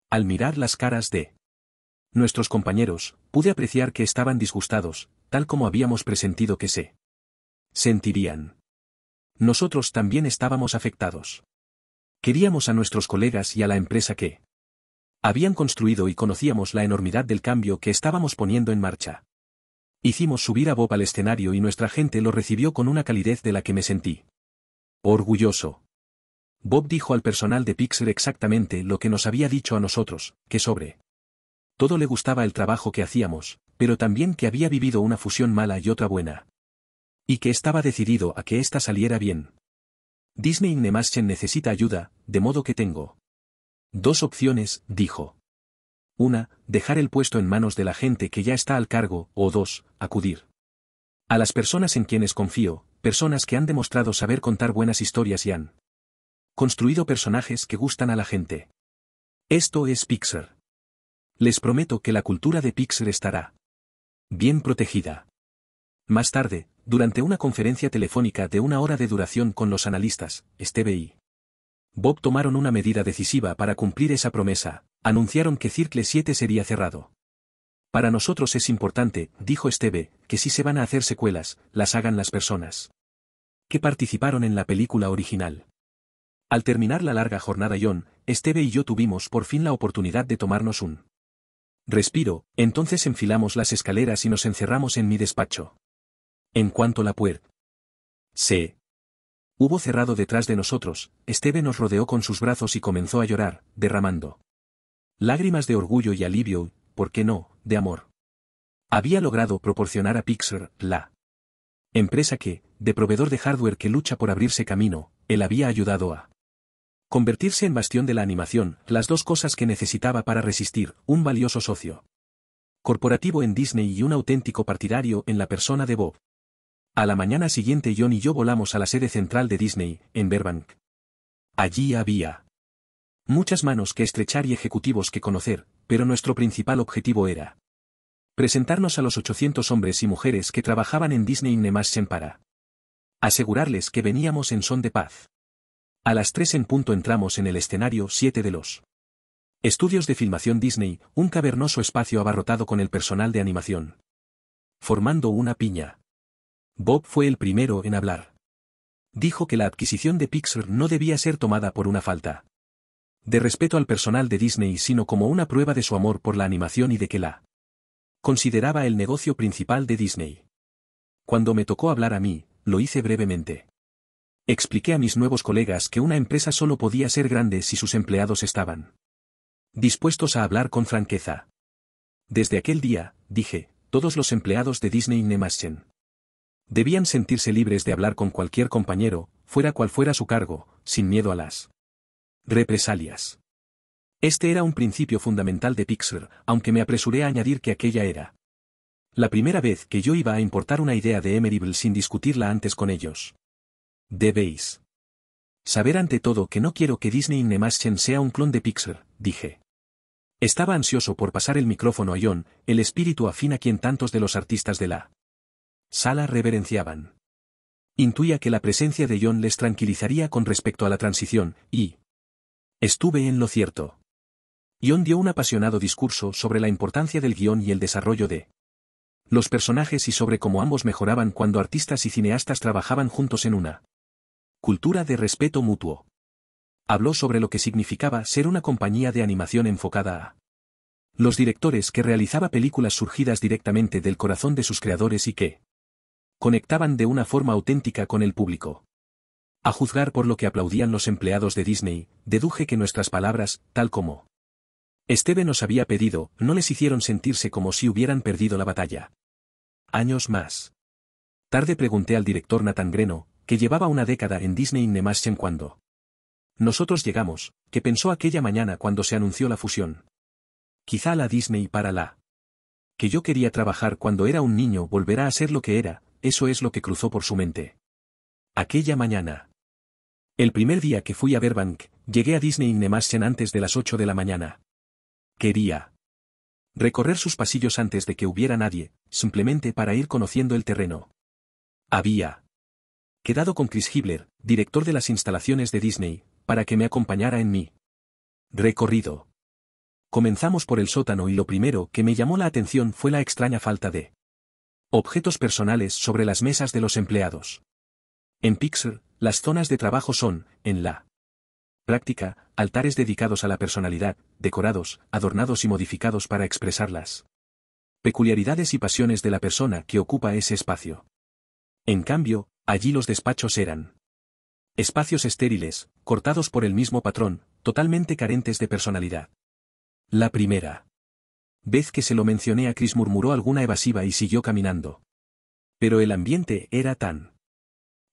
Al mirar las caras de nuestros compañeros, pude apreciar que estaban disgustados, tal como habíamos presentido que se sentirían. Nosotros también estábamos afectados. Queríamos a nuestros colegas y a la empresa que habían construido y conocíamos la enormidad del cambio que estábamos poniendo en marcha. Hicimos subir a Bob al escenario y nuestra gente lo recibió con una calidez de la que me sentí orgulloso. Bob dijo al personal de Pixar exactamente lo que nos había dicho a nosotros, que sobre todo le gustaba el trabajo que hacíamos, pero también que había vivido una fusión mala y otra buena. Y que estaba decidido a que ésta saliera bien. Disney Nemaschen necesita ayuda, de modo que tengo dos opciones, dijo. Una, dejar el puesto en manos de la gente que ya está al cargo, o dos, acudir a las personas en quienes confío, personas que han demostrado saber contar buenas historias y han construido personajes que gustan a la gente. Esto es Pixar. Les prometo que la cultura de Pixar estará bien protegida. Más tarde, durante una conferencia telefónica de 1 hora de duración con los analistas, Steve y Bob tomaron una medida decisiva para cumplir esa promesa, anunciaron que Circle 7 sería cerrado. Para nosotros es importante, dijo Steve, que si se van a hacer secuelas, las hagan las personas que participaron en la película original. Al terminar la larga jornada Steve y yo tuvimos por fin la oportunidad de tomarnos un respiro, entonces enfilamos las escaleras y nos encerramos en mi despacho. En cuanto la puerta se hubo cerrado detrás de nosotros, Steve nos rodeó con sus brazos y comenzó a llorar, derramando lágrimas de orgullo y alivio, ¿por qué no?, de amor. Había logrado proporcionar a Pixar, la empresa que, de proveedor de hardware que lucha por abrirse camino, él había ayudado a convertirse en bastión de la animación, las dos cosas que necesitaba para resistir, un valioso socio corporativo en Disney y un auténtico partidario en la persona de Bob. A la mañana siguiente John y yo volamos a la sede central de Disney, en Burbank. Allí había muchas manos que estrechar y ejecutivos que conocer, pero nuestro principal objetivo era presentarnos a los 800 hombres y mujeres que trabajaban en Disney Nemaschen para asegurarles que veníamos en son de paz. A las 3 en punto entramos en el escenario 7 de los estudios de filmación Disney, un cavernoso espacio abarrotado con el personal de animación, formando una piña. Bob fue el primero en hablar. Dijo que la adquisición de Pixar no debía ser tomada por una falta de respeto al personal de Disney sino como una prueba de su amor por la animación y de que la consideraba el negocio principal de Disney. Cuando me tocó hablar a mí, lo hice brevemente. Expliqué a mis nuevos colegas que una empresa solo podía ser grande si sus empleados estaban dispuestos a hablar con franqueza. Desde aquel día, dije, todos los empleados de Disney Animation debían sentirse libres de hablar con cualquier compañero, fuera cual fuera su cargo, sin miedo a las represalias. Este era un principio fundamental de Pixar, aunque me apresuré a añadir que aquella era la primera vez que yo iba a importar una idea de Emeryville sin discutirla antes con ellos. Debéis saber ante todo que no quiero que Disney Animation sea un clon de Pixar, dije. Estaba ansioso por pasar el micrófono a John, el espíritu afín a quien tantos de los artistas de la sala reverenciaban. Intuía que la presencia de John les tranquilizaría con respecto a la transición, y estuve en lo cierto. John dio un apasionado discurso sobre la importancia del guión y el desarrollo de los personajes y sobre cómo ambos mejoraban cuando artistas y cineastas trabajaban juntos en una cultura de respeto mutuo. Habló sobre lo que significaba ser una compañía de animación enfocada a los directores que realizaba películas surgidas directamente del corazón de sus creadores y que conectaban de una forma auténtica con el público. A juzgar por lo que aplaudían los empleados de Disney, deduje que nuestras palabras, tal como Steve nos había pedido, no les hicieron sentirse como si hubieran perdido la batalla. Años más tarde pregunté al director Nathan Greno, que llevaba una década en Disney Animation cuando nosotros llegamos, ¿qué pensó aquella mañana cuando se anunció la fusión? Quizá la Disney para la que yo quería trabajar cuando era un niño volverá a ser lo que era, eso es lo que cruzó por su mente. Aquella mañana. El primer día que fui a Burbank, llegué a Disney Animation antes de las 8 de la mañana. Quería recorrer sus pasillos antes de que hubiera nadie, simplemente para ir conociendo el terreno. Había quedado con Chris Hibler, director de las instalaciones de Disney, para que me acompañara en mi recorrido. Comenzamos por el sótano y lo primero que me llamó la atención fue la extraña falta de objetos personales sobre las mesas de los empleados. En Pixar, las zonas de trabajo son, en la práctica, altares dedicados a la personalidad, decorados, adornados y modificados para expresar las peculiaridades y pasiones de la persona que ocupa ese espacio. En cambio, allí los despachos eran espacios estériles, cortados por el mismo patrón, totalmente carentes de personalidad. La primera vez que se lo mencioné a Chris murmuró alguna evasiva y siguió caminando. Pero el ambiente era tan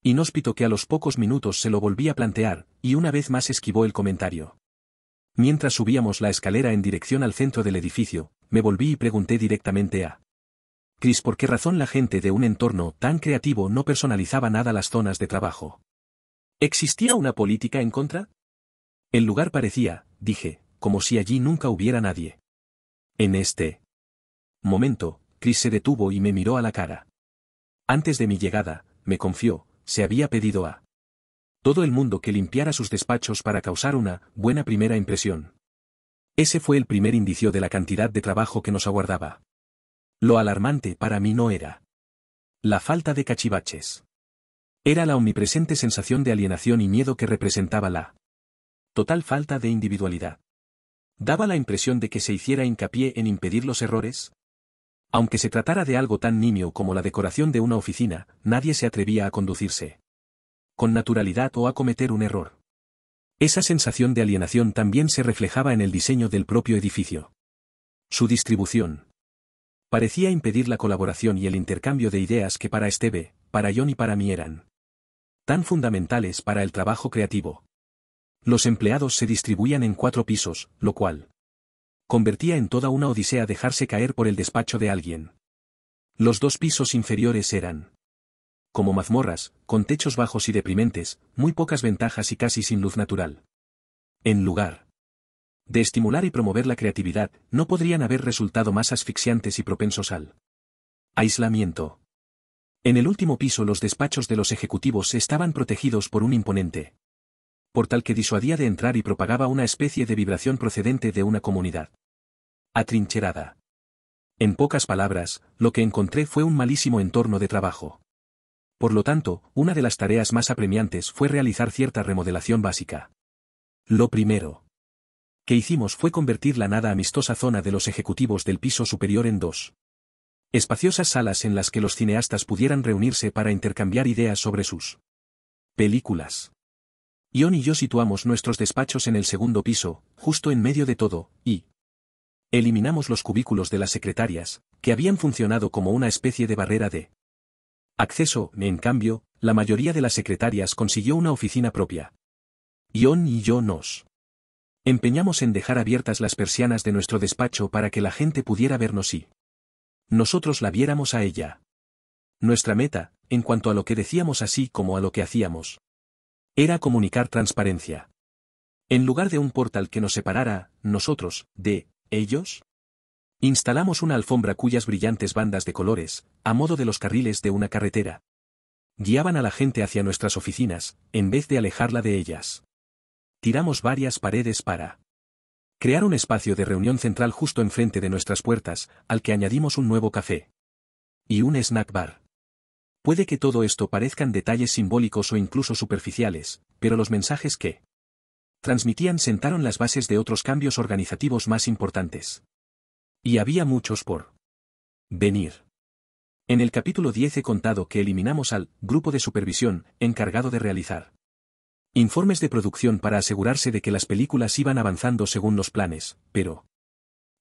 inhóspito que a los pocos minutos se lo volví a plantear, y una vez más esquivó el comentario. Mientras subíamos la escalera en dirección al centro del edificio, me volví y pregunté directamente a Chris por qué razón la gente de un entorno tan creativo no personalizaba nada las zonas de trabajo. ¿Existía una política en contra? El lugar parecía, dije, como si allí nunca hubiera nadie. En este momento, Chris se detuvo y me miró a la cara. Antes de mi llegada, me confió, se había pedido a todo el mundo que limpiara sus despachos para causar una buena primera impresión. Ese fue el primer indicio de la cantidad de trabajo que nos aguardaba. Lo alarmante para mí no era la falta de cachivaches. Era la omnipresente sensación de alienación y miedo que representaba la total falta de individualidad. ¿Daba la impresión de que se hiciera hincapié en impedir los errores? Aunque se tratara de algo tan nimio como la decoración de una oficina, nadie se atrevía a conducirse con naturalidad o a cometer un error. Esa sensación de alienación también se reflejaba en el diseño del propio edificio. Su distribución parecía impedir la colaboración y el intercambio de ideas que para Steve, para John y para mí eran tan fundamentales para el trabajo creativo. Los empleados se distribuían en 4 pisos, lo cual convertía en toda una odisea dejarse caer por el despacho de alguien. Los 2 pisos inferiores eran como mazmorras, con techos bajos y deprimentes, muy pocas ventajas y casi sin luz natural. En lugar de estimular y promover la creatividad, no podrían haber resultado más asfixiantes y propensos al aislamiento. En el último piso los despachos de los ejecutivos estaban protegidos por un imponente portal que disuadía de entrar y propagaba una especie de vibración procedente de una comunidad atrincherada. En pocas palabras, lo que encontré fue un malísimo entorno de trabajo. Por lo tanto, una de las tareas más apremiantes fue realizar cierta remodelación básica. Lo primero que hicimos fue convertir la nada amistosa zona de los ejecutivos del piso superior en 2 espaciosas salas en las que los cineastas pudieran reunirse para intercambiar ideas sobre sus Películas. Ion y yo situamos nuestros despachos en el segundo piso, justo en medio de todo, y eliminamos los cubículos de las secretarias, que habían funcionado como una especie de barrera de acceso. En cambio, la mayoría de las secretarias consiguió una oficina propia. Ion y yo nos empeñamos en dejar abiertas las persianas de nuestro despacho para que la gente pudiera vernos y nosotros la viéramos a ella. Nuestra meta, en cuanto a lo que decíamos así como a lo que hacíamos, era comunicar transparencia. En lugar de un portal que nos separara, nosotros, de ellos, instalamos una alfombra cuyas brillantes bandas de colores, a modo de los carriles de una carretera, guiaban a la gente hacia nuestras oficinas, en vez de alejarla de ellas. Tiramos varias paredes para crear un espacio de reunión central justo enfrente de nuestras puertas, al que añadimos un nuevo café y un snack bar. Puede que todo esto parezcan detalles simbólicos o incluso superficiales, pero los mensajes que transmitían sentaron las bases de otros cambios organizativos más importantes. Y había muchos por venir. En el capítulo 10 he contado que eliminamos al grupo de supervisión, encargado de realizar informes de producción para asegurarse de que las películas iban avanzando según los planes, pero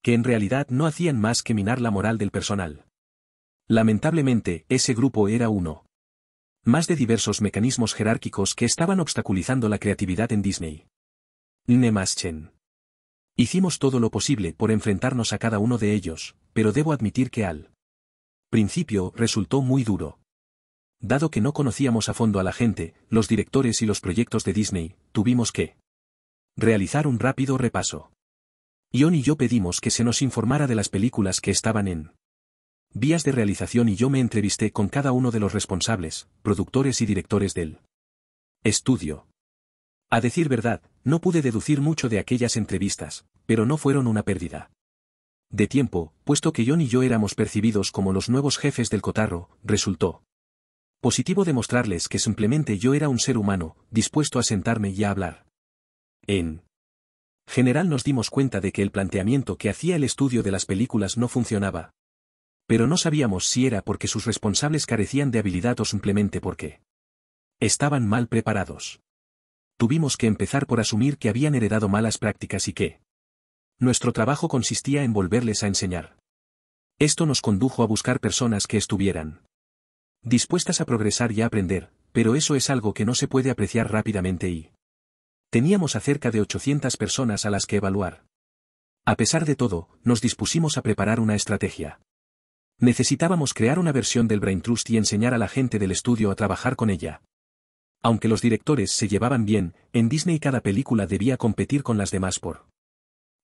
que en realidad no hacían más que minar la moral del personal. Lamentablemente, ese grupo era uno más de diversos mecanismos jerárquicos que estaban obstaculizando la creatividad en Disney. Nemaschen. Hicimos todo lo posible por enfrentarnos a cada uno de ellos, pero debo admitir que al principio resultó muy duro. Dado que no conocíamos a fondo a la gente, los directores y los proyectos de Disney, tuvimos que realizar un rápido repaso. Ion y yo pedimos que se nos informara de las películas que estaban en vías de realización y yo me entrevisté con cada uno de los responsables, productores y directores del estudio. A decir verdad, no pude deducir mucho de aquellas entrevistas, pero no fueron una pérdida de tiempo, puesto que Ion y yo éramos percibidos como los nuevos jefes del cotarro. Resultó positivo demostrarles que simplemente yo era un ser humano, dispuesto a sentarme y a hablar. En general nos dimos cuenta de que el planteamiento que hacía el estudio de las películas no funcionaba. Pero no sabíamos si era porque sus responsables carecían de habilidad o simplemente porque estaban mal preparados. Tuvimos que empezar por asumir que habían heredado malas prácticas y que nuestro trabajo consistía en volverles a enseñar. Esto nos condujo a buscar personas que estuvieran dispuestas a progresar y a aprender, pero eso es algo que no se puede apreciar rápidamente y teníamos a cerca de 800 personas a las que evaluar. A pesar de todo, nos dispusimos a preparar una estrategia. Necesitábamos crear una versión del Brain Trust y enseñar a la gente del estudio a trabajar con ella. Aunque los directores se llevaban bien, en Disney cada película debía competir con las demás por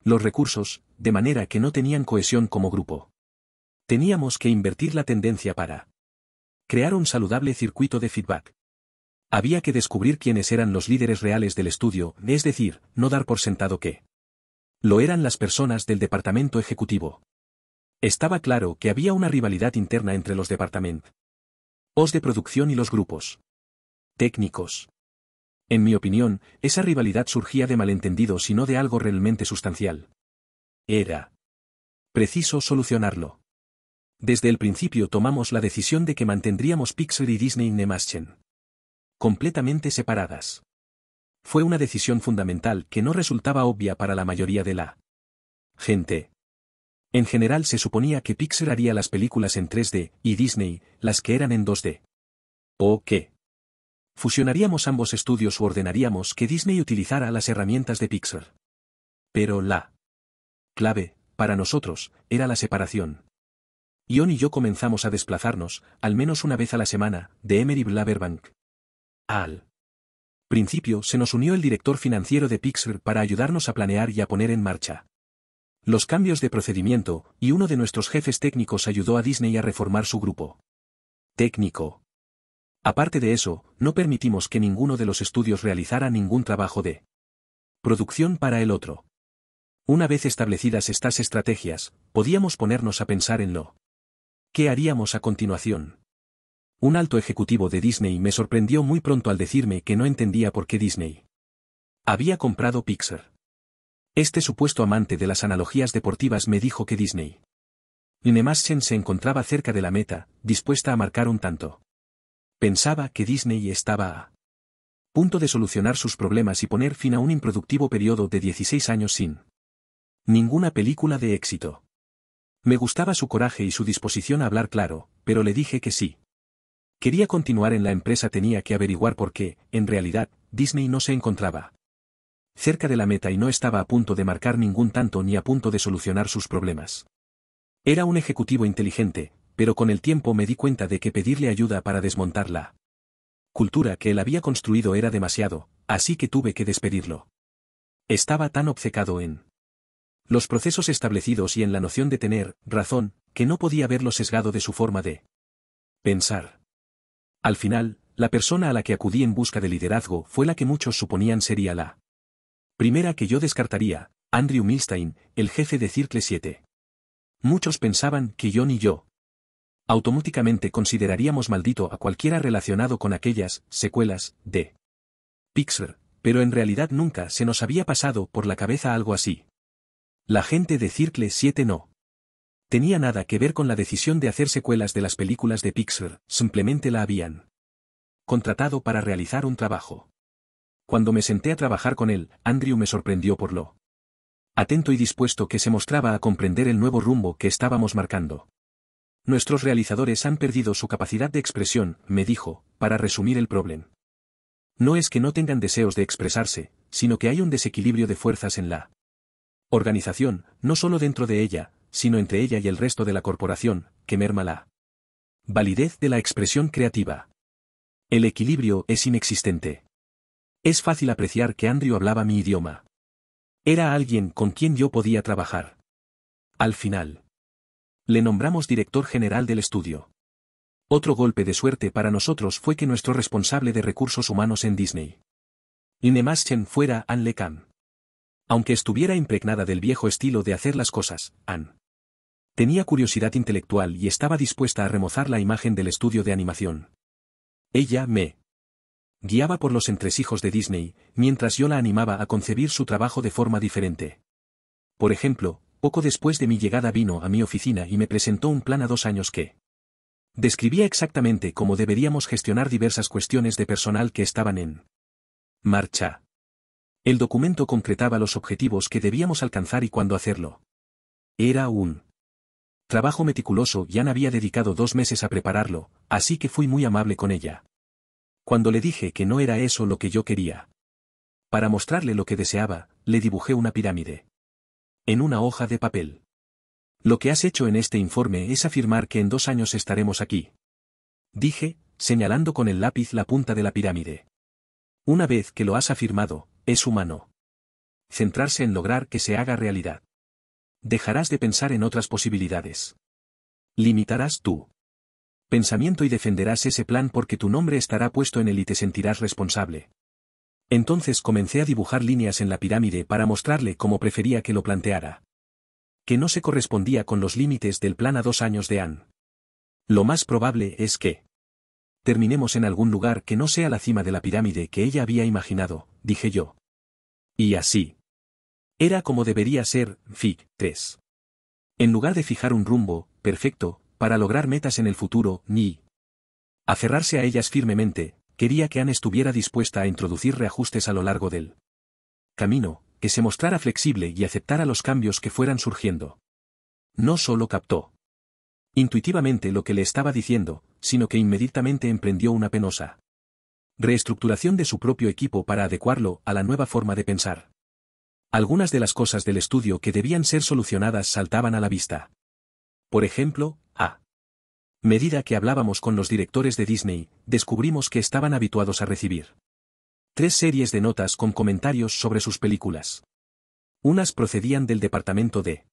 los recursos, de manera que no tenían cohesión como grupo. Teníamos que invertir la tendencia para crear un saludable circuito de feedback. Había que descubrir quiénes eran los líderes reales del estudio, es decir, no dar por sentado que lo eran las personas del departamento ejecutivo. Estaba claro que había una rivalidad interna entre los departamentos de producción y los grupos técnicos. En mi opinión, esa rivalidad surgía de malentendidos y no de algo realmente sustancial. Era preciso solucionarlo. Desde el principio tomamos la decisión de que mantendríamos Pixar y Disney Nemaschen completamente separadas. Fue una decisión fundamental que no resultaba obvia para la mayoría de la gente. En general se suponía que Pixar haría las películas en 3D, y Disney, las que eran en 2D. ¿O qué? Fusionaríamos ambos estudios o ordenaríamos que Disney utilizara las herramientas de Pixar. Pero la clave, para nosotros, era la separación. Ion y yo comenzamos a desplazarnos, al menos una vez a la semana, de Emeryville a Burbank. Al principio se nos unió el director financiero de Pixar para ayudarnos a planear y a poner en marcha los cambios de procedimiento, y uno de nuestros jefes técnicos ayudó a Disney a reformar su grupo técnico. Aparte de eso, no permitimos que ninguno de los estudios realizara ningún trabajo de producción para el otro. Una vez establecidas estas estrategias, podíamos ponernos a pensar en lo que haríamos a continuación. Un alto ejecutivo de Disney me sorprendió muy pronto al decirme que no entendía por qué Disney había comprado Pixar. Este supuesto amante de las analogías deportivas me dijo que Disney Nemaschen se encontraba cerca de la meta, dispuesta a marcar un tanto. Pensaba que Disney estaba a punto de solucionar sus problemas y poner fin a un improductivo periodo de 16 años sin ninguna película de éxito. Me gustaba su coraje y su disposición a hablar claro, pero le dije que sí. Quería continuar en la empresa, tenía que averiguar por qué, en realidad, Disney no se encontraba cerca de la meta y no estaba a punto de marcar ningún tanto ni a punto de solucionar sus problemas. Era un ejecutivo inteligente, pero con el tiempo me di cuenta de que pedirle ayuda para desmontar la cultura que él había construido era demasiado, así que tuve que despedirlo. Estaba tan obcecado en los procesos establecidos y en la noción de tener razón, que no podía verlo sesgado de su forma de pensar. Al final, la persona a la que acudí en busca de liderazgo fue la que muchos suponían sería la primera que yo descartaría, Andrew Milstein, el jefe de Circle 7. Muchos pensaban que yo ni yo automáticamente consideraríamos maldito a cualquiera relacionado con aquellas secuelas de Pixar, pero en realidad nunca se nos había pasado por la cabeza algo así. La gente de Circle 7 no tenía nada que ver con la decisión de hacer secuelas de las películas de Pixar, simplemente la habían contratado para realizar un trabajo. Cuando me senté a trabajar con él, Andrew me sorprendió por lo atento y dispuesto que se mostraba a comprender el nuevo rumbo que estábamos marcando. Nuestros realizadores han perdido su capacidad de expresión, me dijo, para resumir el problema. No es que no tengan deseos de expresarse, sino que hay un desequilibrio de fuerzas en la organización, no solo dentro de ella, sino entre ella y el resto de la corporación, que merma la validez de la expresión creativa. El equilibrio es inexistente. Es fácil apreciar que Andrew hablaba mi idioma. Era alguien con quien yo podía trabajar. Al final, le nombramos director general del estudio. Otro golpe de suerte para nosotros fue que nuestro responsable de recursos humanos en Disney, Inemaschen, fuera Ann LeCam. Aunque estuviera impregnada del viejo estilo de hacer las cosas, Ann tenía curiosidad intelectual y estaba dispuesta a remozar la imagen del estudio de animación. Ella me guiaba por los entresijos de Disney, mientras yo la animaba a concebir su trabajo de forma diferente. Por ejemplo, poco después de mi llegada vino a mi oficina y me presentó un plan a 2 años que describía exactamente cómo deberíamos gestionar diversas cuestiones de personal que estaban en marcha. El documento concretaba los objetivos que debíamos alcanzar y cuándo hacerlo. Era un trabajo meticuloso y Ann había dedicado 2 meses a prepararlo, así que fui muy amable con ella. Cuando le dije que no era eso lo que yo quería, para mostrarle lo que deseaba, le dibujé una pirámide en una hoja de papel. Lo que has hecho en este informe es afirmar que en 2 años estaremos aquí, dije, señalando con el lápiz la punta de la pirámide. Una vez que lo has afirmado, es humano centrarse en lograr que se haga realidad. Dejarás de pensar en otras posibilidades. Limitarás tu pensamiento y defenderás ese plan porque tu nombre estará puesto en él y te sentirás responsable. Entonces comencé a dibujar líneas en la pirámide para mostrarle cómo prefería que lo planteara. Que no se correspondía con los límites del plan a 2 años de Ann. Lo más probable es que terminemos en algún lugar que no sea la cima de la pirámide que ella había imaginado, dije yo. Y así era como debería ser, Fig. 3. En lugar de fijar un rumbo perfecto para lograr metas en el futuro, ni aferrarse a ellas firmemente, quería que Ann estuviera dispuesta a introducir reajustes a lo largo del camino, que se mostrara flexible y aceptara los cambios que fueran surgiendo. No solo captó intuitivamente lo que le estaba diciendo, sino que inmediatamente emprendió una penosa reestructuración de su propio equipo para adecuarlo a la nueva forma de pensar. Algunas de las cosas del estudio que debían ser solucionadas saltaban a la vista. Por ejemplo, a medida que hablábamos con los directores de Disney, descubrimos que estaban habituados a recibir 3 series de notas con comentarios sobre sus películas. Unas procedían del departamento de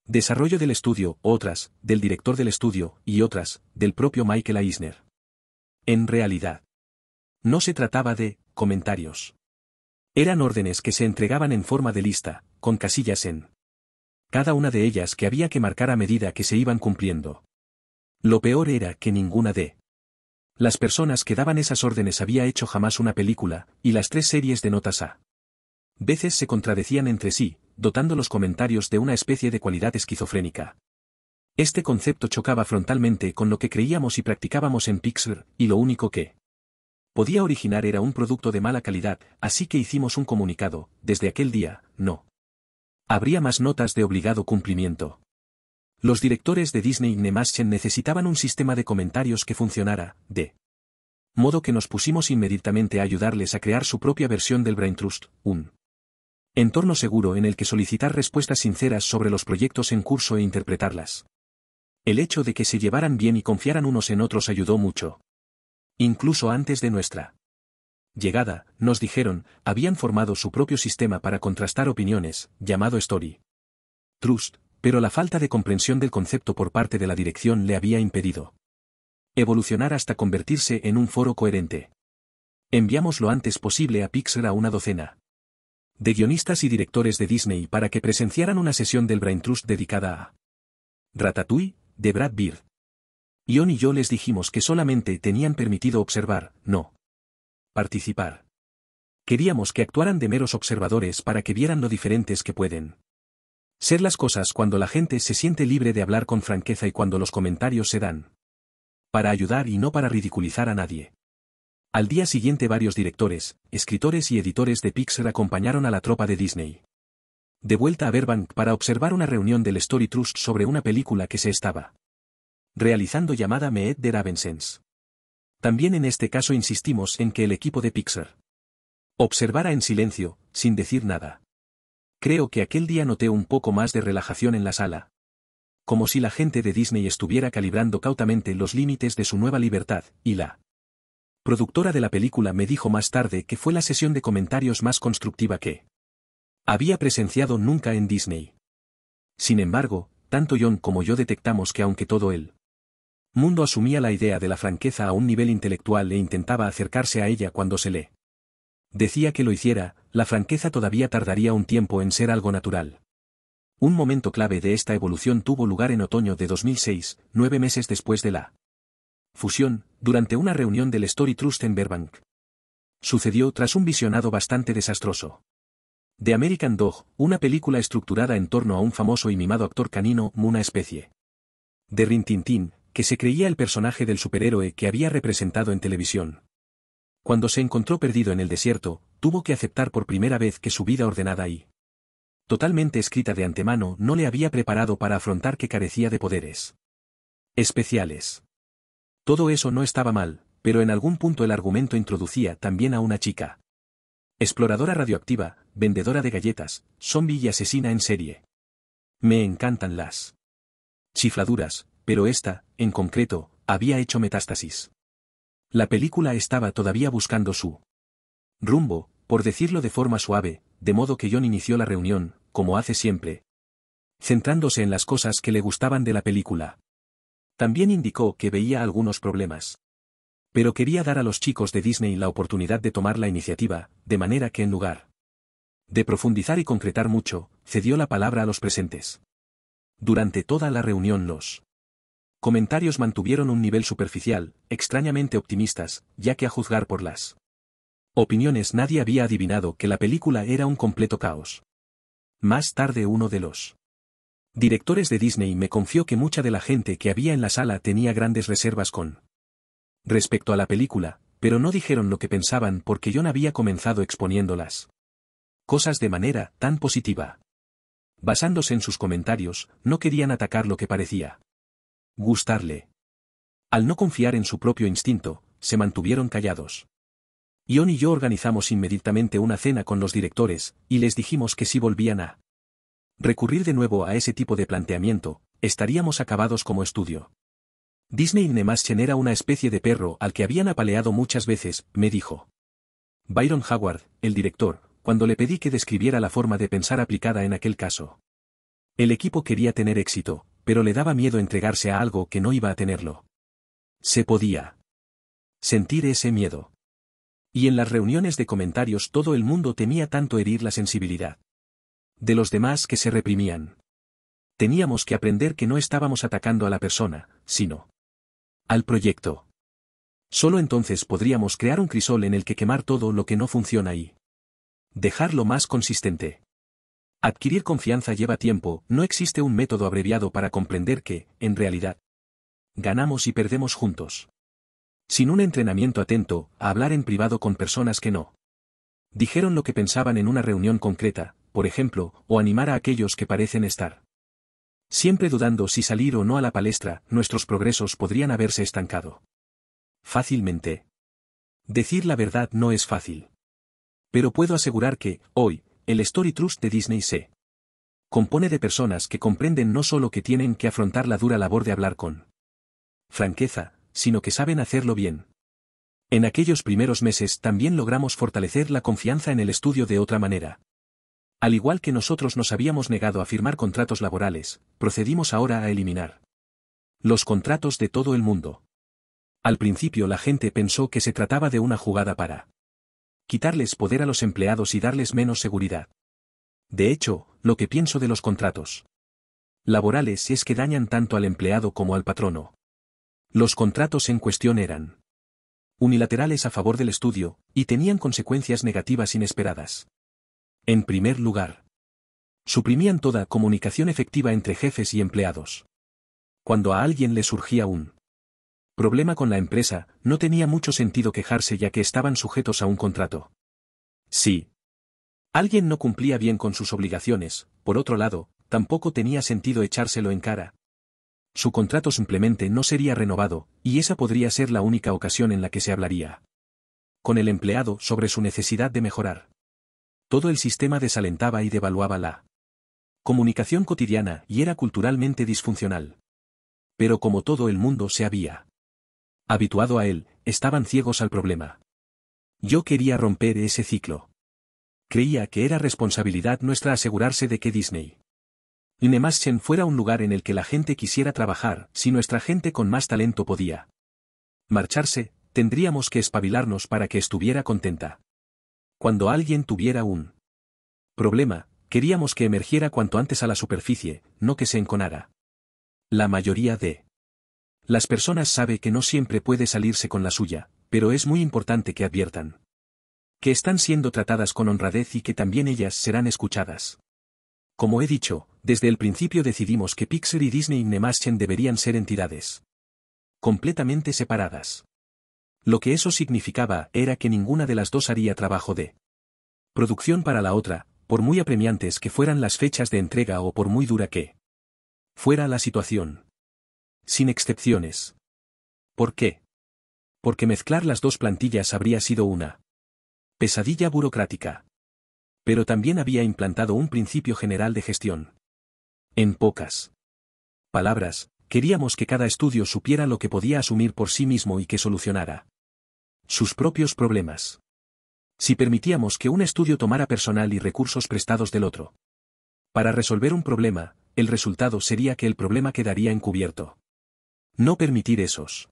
desarrollo del estudio, otras, del director del estudio, y otras, del propio Michael Eisner. En realidad, no se trataba de comentarios. Eran órdenes que se entregaban en forma de lista, con casillas en cada una de ellas que había que marcar a medida que se iban cumpliendo. Lo peor era que ninguna de las personas que daban esas órdenes había hecho jamás una película, y las 3 series de notas a veces se contradecían entre sí, dotando los comentarios de una especie de cualidad esquizofrénica. Este concepto chocaba frontalmente con lo que creíamos y practicábamos en Pixar, y lo único que podía originar era un producto de mala calidad, así que hicimos un comunicado. Desde aquel día, no habría más notas de obligado cumplimiento. Los directores de Disney Animation necesitaban un sistema de comentarios que funcionara, de modo que nos pusimos inmediatamente a ayudarles a crear su propia versión del Brain Trust, un entorno seguro en el que solicitar respuestas sinceras sobre los proyectos en curso e interpretarlas. El hecho de que se llevaran bien y confiaran unos en otros ayudó mucho. Incluso antes de nuestra llegada, nos dijeron, habían formado su propio sistema para contrastar opiniones, llamado Story Trust, pero la falta de comprensión del concepto por parte de la dirección le había impedido evolucionar hasta convertirse en un foro coherente. Enviamos lo antes posible a Pixar a una docena de guionistas y directores de Disney para que presenciaran una sesión del Brain Trust dedicada a Ratatouille, de Brad Bird. Ion y yo les dijimos que solamente tenían permitido observar, no participar. Queríamos que actuaran de meros observadores para que vieran lo diferentes que pueden ser las cosas cuando la gente se siente libre de hablar con franqueza y cuando los comentarios se dan para ayudar y no para ridiculizar a nadie. Al día siguiente varios directores, escritores y editores de Pixar acompañaron a la tropa de Disney de vuelta a Burbank para observar una reunión del Story Trust sobre una película que se estaba realizando llamada Meet the Ravensens. También en este caso insistimos en que el equipo de Pixar observara en silencio, sin decir nada. Creo que aquel día noté un poco más de relajación en la sala. Como si la gente de Disney estuviera calibrando cautamente los límites de su nueva libertad, y la productora de la película me dijo más tarde que fue la sesión de comentarios más constructiva que había presenciado nunca en Disney. Sin embargo, tanto John como yo detectamos que aunque todo el mundo asumía la idea de la franqueza a un nivel intelectual e intentaba acercarse a ella cuando se le decía que lo hiciera, la franqueza todavía tardaría un tiempo en ser algo natural. Un momento clave de esta evolución tuvo lugar en otoño de 2006, 9 meses después de la fusión, durante una reunión del Story Trust en Burbank. Sucedió tras un visionado bastante desastroso. The American Dog, una película estructurada en torno a un famoso y mimado actor canino, una especie de Rin Tin Tin, que se creía el personaje del superhéroe que había representado en televisión. Cuando se encontró perdido en el desierto, tuvo que aceptar por primera vez que su vida ordenada y totalmente escrita de antemano no le había preparado para afrontar que carecía de poderes especiales. Todo eso no estaba mal, pero en algún punto el argumento introducía también a una chica exploradora radioactiva, vendedora de galletas, zombie y asesina en serie. Me encantan las chifladuras, pero esta, en concreto, había hecho metástasis. La película estaba todavía buscando su rumbo, por decirlo de forma suave, de modo que John inició la reunión, como hace siempre, centrándose en las cosas que le gustaban de la película. También indicó que veía algunos problemas. Pero quería dar a los chicos de Disney la oportunidad de tomar la iniciativa, de manera que en lugar de profundizar y concretar mucho, cedió la palabra a los presentes. Durante toda la reunión los comentarios mantuvieron un nivel superficial, extrañamente optimistas, ya que a juzgar por las opiniones nadie había adivinado que la película era un completo caos. Más tarde uno de los directores de Disney me confió que mucha de la gente que había en la sala tenía grandes reservas con respecto a la película, pero no dijeron lo que pensaban porque John había comenzado exponiéndolas cosas de manera tan positiva. Basándose en sus comentarios, no querían atacar lo que parecía gustarle. Al no confiar en su propio instinto, se mantuvieron callados. John y yo organizamos inmediatamente una cena con los directores, y les dijimos que si volvían a recurrir de nuevo a ese tipo de planteamiento, estaríamos acabados como estudio. Disney Animation era una especie de perro al que habían apaleado muchas veces, me dijo Byron Howard, el director, cuando le pedí que describiera la forma de pensar aplicada en aquel caso. El equipo quería tener éxito, pero le daba miedo entregarse a algo que no iba a tenerlo. Se podía sentir ese miedo. Y en las reuniones de comentarios todo el mundo temía tanto herir la sensibilidad de los demás que se reprimían. Teníamos que aprender que no estábamos atacando a la persona, sino al proyecto. Solo entonces podríamos crear un crisol en el que quemar todo lo que no funciona y dejarlo más consistente. Adquirir confianza lleva tiempo, no existe un método abreviado para comprender que, en realidad, ganamos y perdemos juntos. Sin un entrenamiento atento, a hablar en privado con personas que no dijeron lo que pensaban en una reunión concreta, por ejemplo, o animar a aquellos que parecen estar siempre dudando si salir o no a la palestra, nuestros progresos podrían haberse estancado. Fácilmente. Decir la verdad no es fácil. Pero puedo asegurar que, hoy, el Story Trust de Disney se compone de personas que comprenden no solo que tienen que afrontar la dura labor de hablar con franqueza, sino que saben hacerlo bien. En aquellos primeros meses también logramos fortalecer la confianza en el estudio de otra manera. Al igual que nosotros nos habíamos negado a firmar contratos laborales, procedimos ahora a eliminar los contratos de todo el mundo. Al principio la gente pensó que se trataba de una jugada para quitarles poder a los empleados y darles menos seguridad. De hecho, lo que pienso de los contratos laborales es que dañan tanto al empleado como al patrono. Los contratos en cuestión eran unilaterales a favor del estudio, y tenían consecuencias negativas inesperadas. En primer lugar, suprimían toda comunicación efectiva entre jefes y empleados. Cuando a alguien le surgía un problema con la empresa, no tenía mucho sentido quejarse ya que estaban sujetos a un contrato. Si alguien no cumplía bien con sus obligaciones, por otro lado, tampoco tenía sentido echárselo en cara. Su contrato simplemente no sería renovado, y esa podría ser la única ocasión en la que se hablaría con el empleado sobre su necesidad de mejorar. Todo el sistema desalentaba y devaluaba la comunicación cotidiana y era culturalmente disfuncional. Pero como todo el mundo se había habituado a él, estaban ciegos al problema. Yo quería romper ese ciclo. Creía que era responsabilidad nuestra asegurarse de que Disney Animation fuera un lugar en el que la gente quisiera trabajar. Si nuestra gente con más talento podía marcharse, tendríamos que espabilarnos para que estuviera contenta. Cuando alguien tuviera un problema, queríamos que emergiera cuanto antes a la superficie, no que se enconara. La mayoría de las personas sabe que no siempre puede salirse con la suya, pero es muy importante que adviertan que están siendo tratadas con honradez y que también ellas serán escuchadas. Como he dicho, desde el principio decidimos que Pixar y Disney Animation deberían ser entidades completamente separadas. Lo que eso significaba era que ninguna de las dos haría trabajo de producción para la otra, por muy apremiantes que fueran las fechas de entrega o por muy dura que fuera la situación. Sin excepciones. ¿Por qué? Porque mezclar las dos plantillas habría sido una pesadilla burocrática. Pero también había implantado un principio general de gestión. En pocas palabras, queríamos que cada estudio supiera lo que podía asumir por sí mismo y que solucionara sus propios problemas. Si permitíamos que un estudio tomara personal y recursos prestados del otro para resolver un problema, el resultado sería que el problema quedaría encubierto. No permitir esos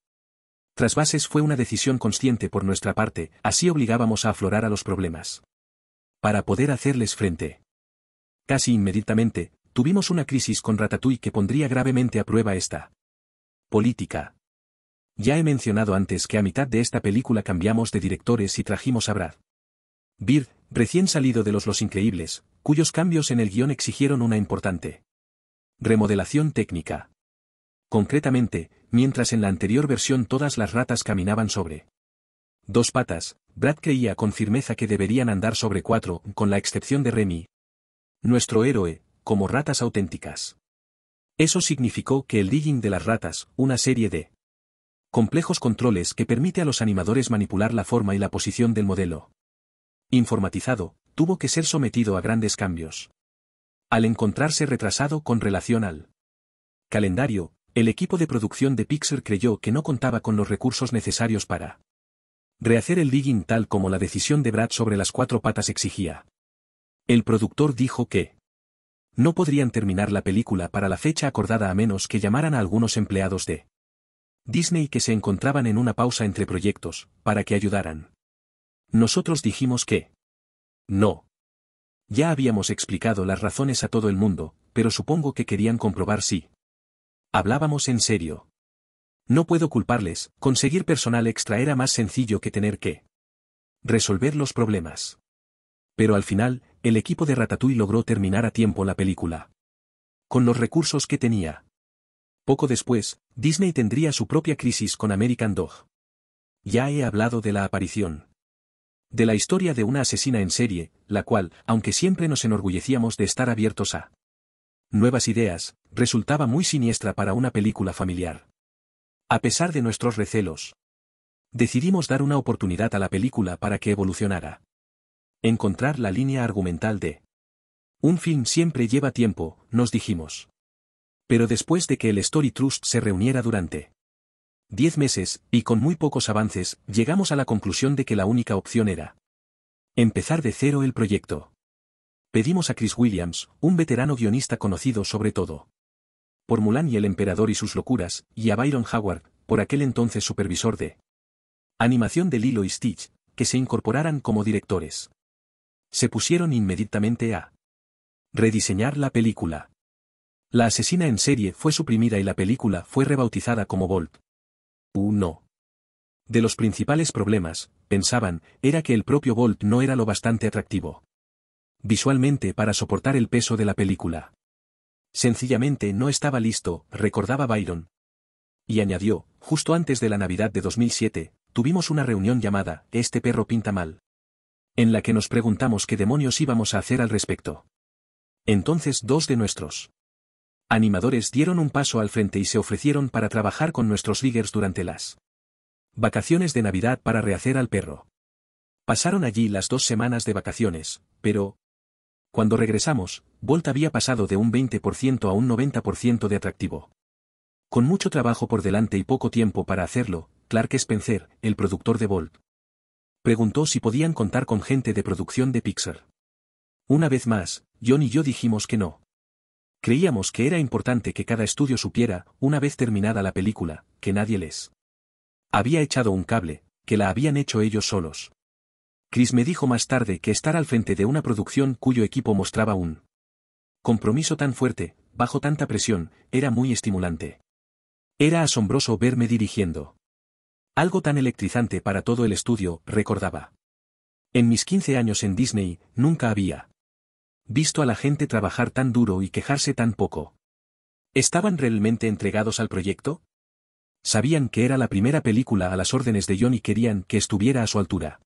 trasvases fue una decisión consciente por nuestra parte, así obligábamos a aflorar a los problemas. Para poder hacerles frente. Casi inmediatamente, tuvimos una crisis con Ratatouille que pondría gravemente a prueba esta política. Ya he mencionado antes que a mitad de esta película cambiamos de directores y trajimos a Brad Bird, recién salido de Los Increíbles, cuyos cambios en el guión exigieron una importante remodelación técnica. Concretamente, mientras en la anterior versión todas las ratas caminaban sobre dos patas, Brad creía con firmeza que deberían andar sobre cuatro, con la excepción de Remy, nuestro héroe, como ratas auténticas. Eso significó que el digging de las ratas, una serie de complejos controles que permite a los animadores manipular la forma y la posición del modelo informatizado, tuvo que ser sometido a grandes cambios. Al encontrarse retrasado con relación al calendario, el equipo de producción de Pixar creyó que no contaba con los recursos necesarios para rehacer el digging tal como la decisión de Brad sobre las cuatro patas exigía. El productor dijo que no podrían terminar la película para la fecha acordada a menos que llamaran a algunos empleados de Disney que se encontraban en una pausa entre proyectos, para que ayudaran. Nosotros dijimos que no. Ya habíamos explicado las razones a todo el mundo, pero supongo que querían comprobar si hablábamos en serio. No puedo culparles, conseguir personal extra era más sencillo que tener que resolver los problemas. Pero al final, el equipo de Ratatouille logró terminar a tiempo la película. Con los recursos que tenía. Poco después, Disney tendría su propia crisis con American Dog. Ya he hablado de la aparición. De la historia de una asesina en serie, la cual, aunque siempre nos enorgullecíamos de estar abiertos a nuevas ideas, resultaba muy siniestra para una película familiar. A pesar de nuestros recelos, decidimos dar una oportunidad a la película para que evolucionara. Encontrar la línea argumental de un film siempre lleva tiempo, nos dijimos. Pero después de que el Story Trust se reuniera durante 10 meses, y con muy pocos avances, llegamos a la conclusión de que la única opción era empezar de cero el proyecto. Pedimos a Chris Williams, un veterano guionista conocido sobre todo por Mulan y el Emperador y sus locuras, y a Byron Howard, por aquel entonces supervisor de animación de Lilo y Stitch, que se incorporaran como directores. Se pusieron inmediatamente a rediseñar la película. La asesina en serie fue suprimida y la película fue rebautizada como Bolt. No. De los principales problemas, pensaban, era que el propio Bolt no era lo bastante atractivo visualmente para soportar el peso de la película. Sencillamente no estaba listo, recordaba Byron. Y añadió, justo antes de la Navidad de 2007, tuvimos una reunión llamada «Este perro pinta mal», en la que nos preguntamos qué demonios íbamos a hacer al respecto. Entonces 2 de nuestros animadores dieron un paso al frente y se ofrecieron para trabajar con nuestros riggers durante las vacaciones de Navidad para rehacer al perro. Pasaron allí las 2 semanas de vacaciones, pero cuando regresamos, Bolt había pasado de un 20% a un 90% de atractivo. Con mucho trabajo por delante y poco tiempo para hacerlo, Clark Spencer, el productor de Bolt, preguntó si podían contar con gente de producción de Pixar. Una vez más, John y yo dijimos que no. Creíamos que era importante que cada estudio supiera, una vez terminada la película, que nadie les había echado un cable, que la habían hecho ellos solos. Chris me dijo más tarde que estar al frente de una producción cuyo equipo mostraba un compromiso tan fuerte, bajo tanta presión, era muy estimulante. Era asombroso verme dirigiendo algo tan electrizante para todo el estudio, recordaba. En mis 15 años en Disney, nunca había visto a la gente trabajar tan duro y quejarse tan poco. ¿Estaban realmente entregados al proyecto? Sabían que era la primera película a las órdenes de John y querían que estuviera a su altura.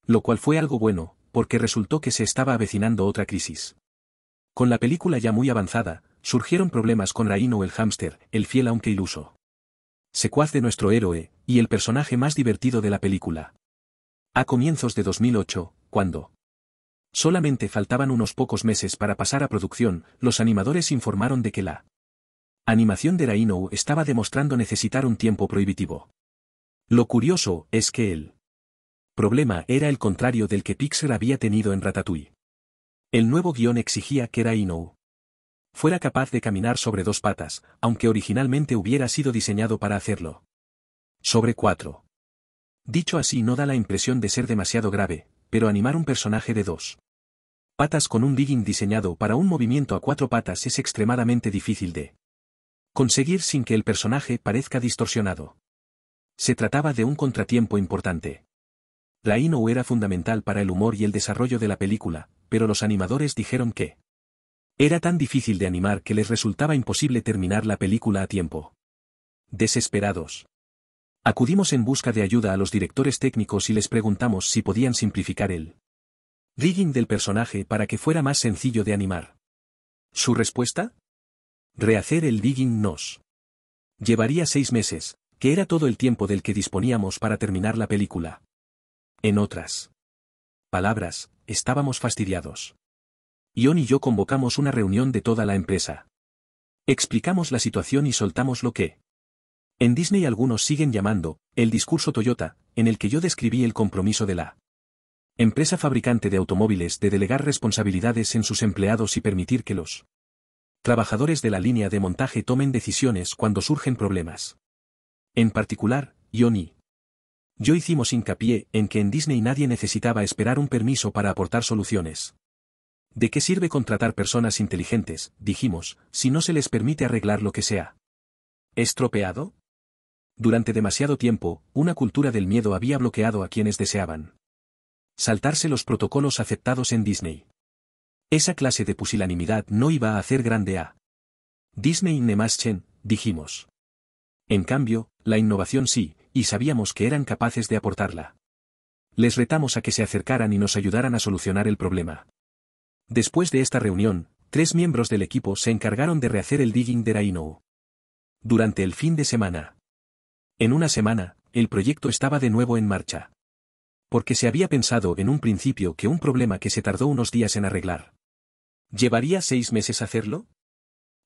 Lo cual fue algo bueno, porque resultó que se estaba avecinando otra crisis. Con la película ya muy avanzada, surgieron problemas con Rhino el hámster, el fiel aunque iluso secuaz de nuestro héroe, y el personaje más divertido de la película. A comienzos de 2008, cuando solamente faltaban unos pocos meses para pasar a producción, los animadores informaron de que la animación de Rhino estaba demostrando necesitar un tiempo prohibitivo. Lo curioso es que el problema era el contrario del que Pixar había tenido en Ratatouille. El nuevo guión exigía que Rhino fuera capaz de caminar sobre 2 patas, aunque originalmente hubiera sido diseñado para hacerlo sobre 4. Dicho así no da la impresión de ser demasiado grave, pero animar un personaje de 2 patas con un rigging diseñado para un movimiento a 4 patas es extremadamente difícil de conseguir sin que el personaje parezca distorsionado. Se trataba de un contratiempo importante. Rhino era fundamental para el humor y el desarrollo de la película, pero los animadores dijeron que era tan difícil de animar que les resultaba imposible terminar la película a tiempo. Desesperados, acudimos en busca de ayuda a los directores técnicos y les preguntamos si podían simplificar el rigging del personaje para que fuera más sencillo de animar. ¿Su respuesta? Rehacer el rigging nos llevaría 6 meses, que era todo el tiempo del que disponíamos para terminar la película. En otras palabras, estábamos fastidiados. John y yo convocamos una reunión de toda la empresa. Explicamos la situación y soltamos lo que en Disney algunos siguen llamando el discurso Toyota, en el que yo describí el compromiso de la empresa fabricante de automóviles de delegar responsabilidades en sus empleados y permitir que los trabajadores de la línea de montaje tomen decisiones cuando surgen problemas. En particular, John y yo hicimos hincapié en que en Disney nadie necesitaba esperar un permiso para aportar soluciones. ¿De qué sirve contratar personas inteligentes, dijimos, si no se les permite arreglar lo que sea estropeado? Durante demasiado tiempo, una cultura del miedo había bloqueado a quienes deseaban saltarse los protocolos aceptados en Disney. Esa clase de pusilanimidad no iba a hacer grande a Disney ni más Chen, dijimos. En cambio, la innovación sí, y sabíamos que eran capaces de aportarla. Les retamos a que se acercaran y nos ayudaran a solucionar el problema. Después de esta reunión, 3 miembros del equipo se encargaron de rehacer el digging de Rhino. Durante el fin de semana. En una semana, el proyecto estaba de nuevo en marcha. Porque se había pensado en un principio que un problema que se tardó unos días en arreglar. ¿Llevaría 6 meses hacerlo?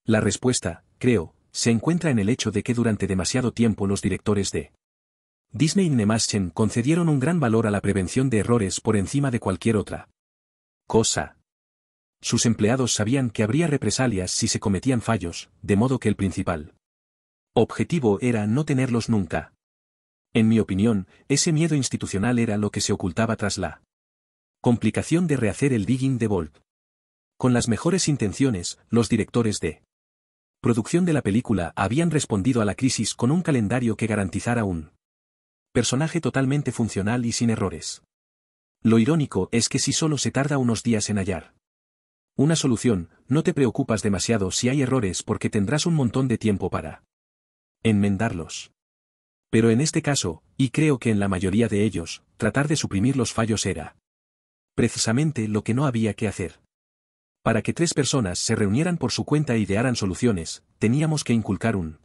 La respuesta, creo, se encuentra en el hecho de que durante demasiado tiempo los directores de Disney Animation concedieron un gran valor a la prevención de errores por encima de cualquier otra cosa. Sus empleados sabían que habría represalias si se cometían fallos, de modo que el principal objetivo era no tenerlos nunca. En mi opinión, ese miedo institucional era lo que se ocultaba tras la complicación de rehacer el digging de Bolt. Con las mejores intenciones, los directores de producción de la película habían respondido a la crisis con un calendario que garantizara un personaje totalmente funcional y sin errores. Lo irónico es que si solo se tarda unos días en hallar una solución, no te preocupas demasiado si hay errores porque tendrás un montón de tiempo para enmendarlos. Pero en este caso, y creo que en la mayoría de ellos, tratar de suprimir los fallos era precisamente lo que no había que hacer. Para que 3 personas se reunieran por su cuenta e idearan soluciones, teníamos que inculcar un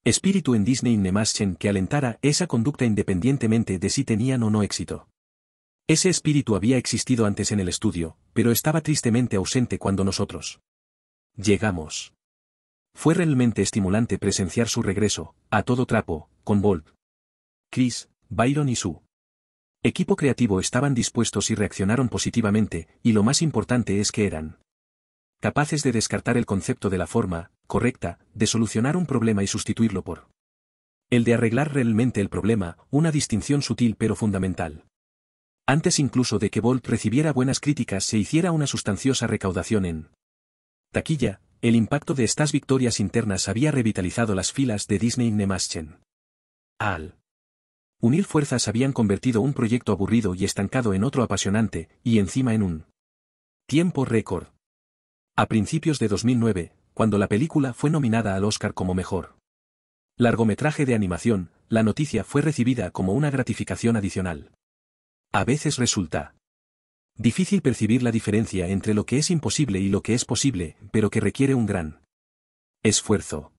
espíritu en Disney Animation que alentara esa conducta independientemente de si tenían o no éxito. Ese espíritu había existido antes en el estudio, pero estaba tristemente ausente cuando nosotros llegamos. Fue realmente estimulante presenciar su regreso, a todo trapo, con Bolt. Chris, Byron y su equipo creativo estaban dispuestos y reaccionaron positivamente, y lo más importante es que eran capaces de descartar el concepto de la forma correcta de solucionar un problema y sustituirlo por el de arreglar realmente el problema, una distinción sutil pero fundamental. Antes incluso de que Bolt recibiera buenas críticas se hiciera una sustanciosa recaudación en taquilla, el impacto de estas victorias internas había revitalizado las filas de Disney Animation. Al unir fuerzas habían convertido un proyecto aburrido y estancado en otro apasionante, y encima en un tiempo récord. A principios de 2009, cuando la película fue nominada al Oscar como mejor largometraje de animación, la noticia fue recibida como una gratificación adicional. A veces resulta difícil percibir la diferencia entre lo que es imposible y lo que es posible, pero que requiere un gran esfuerzo.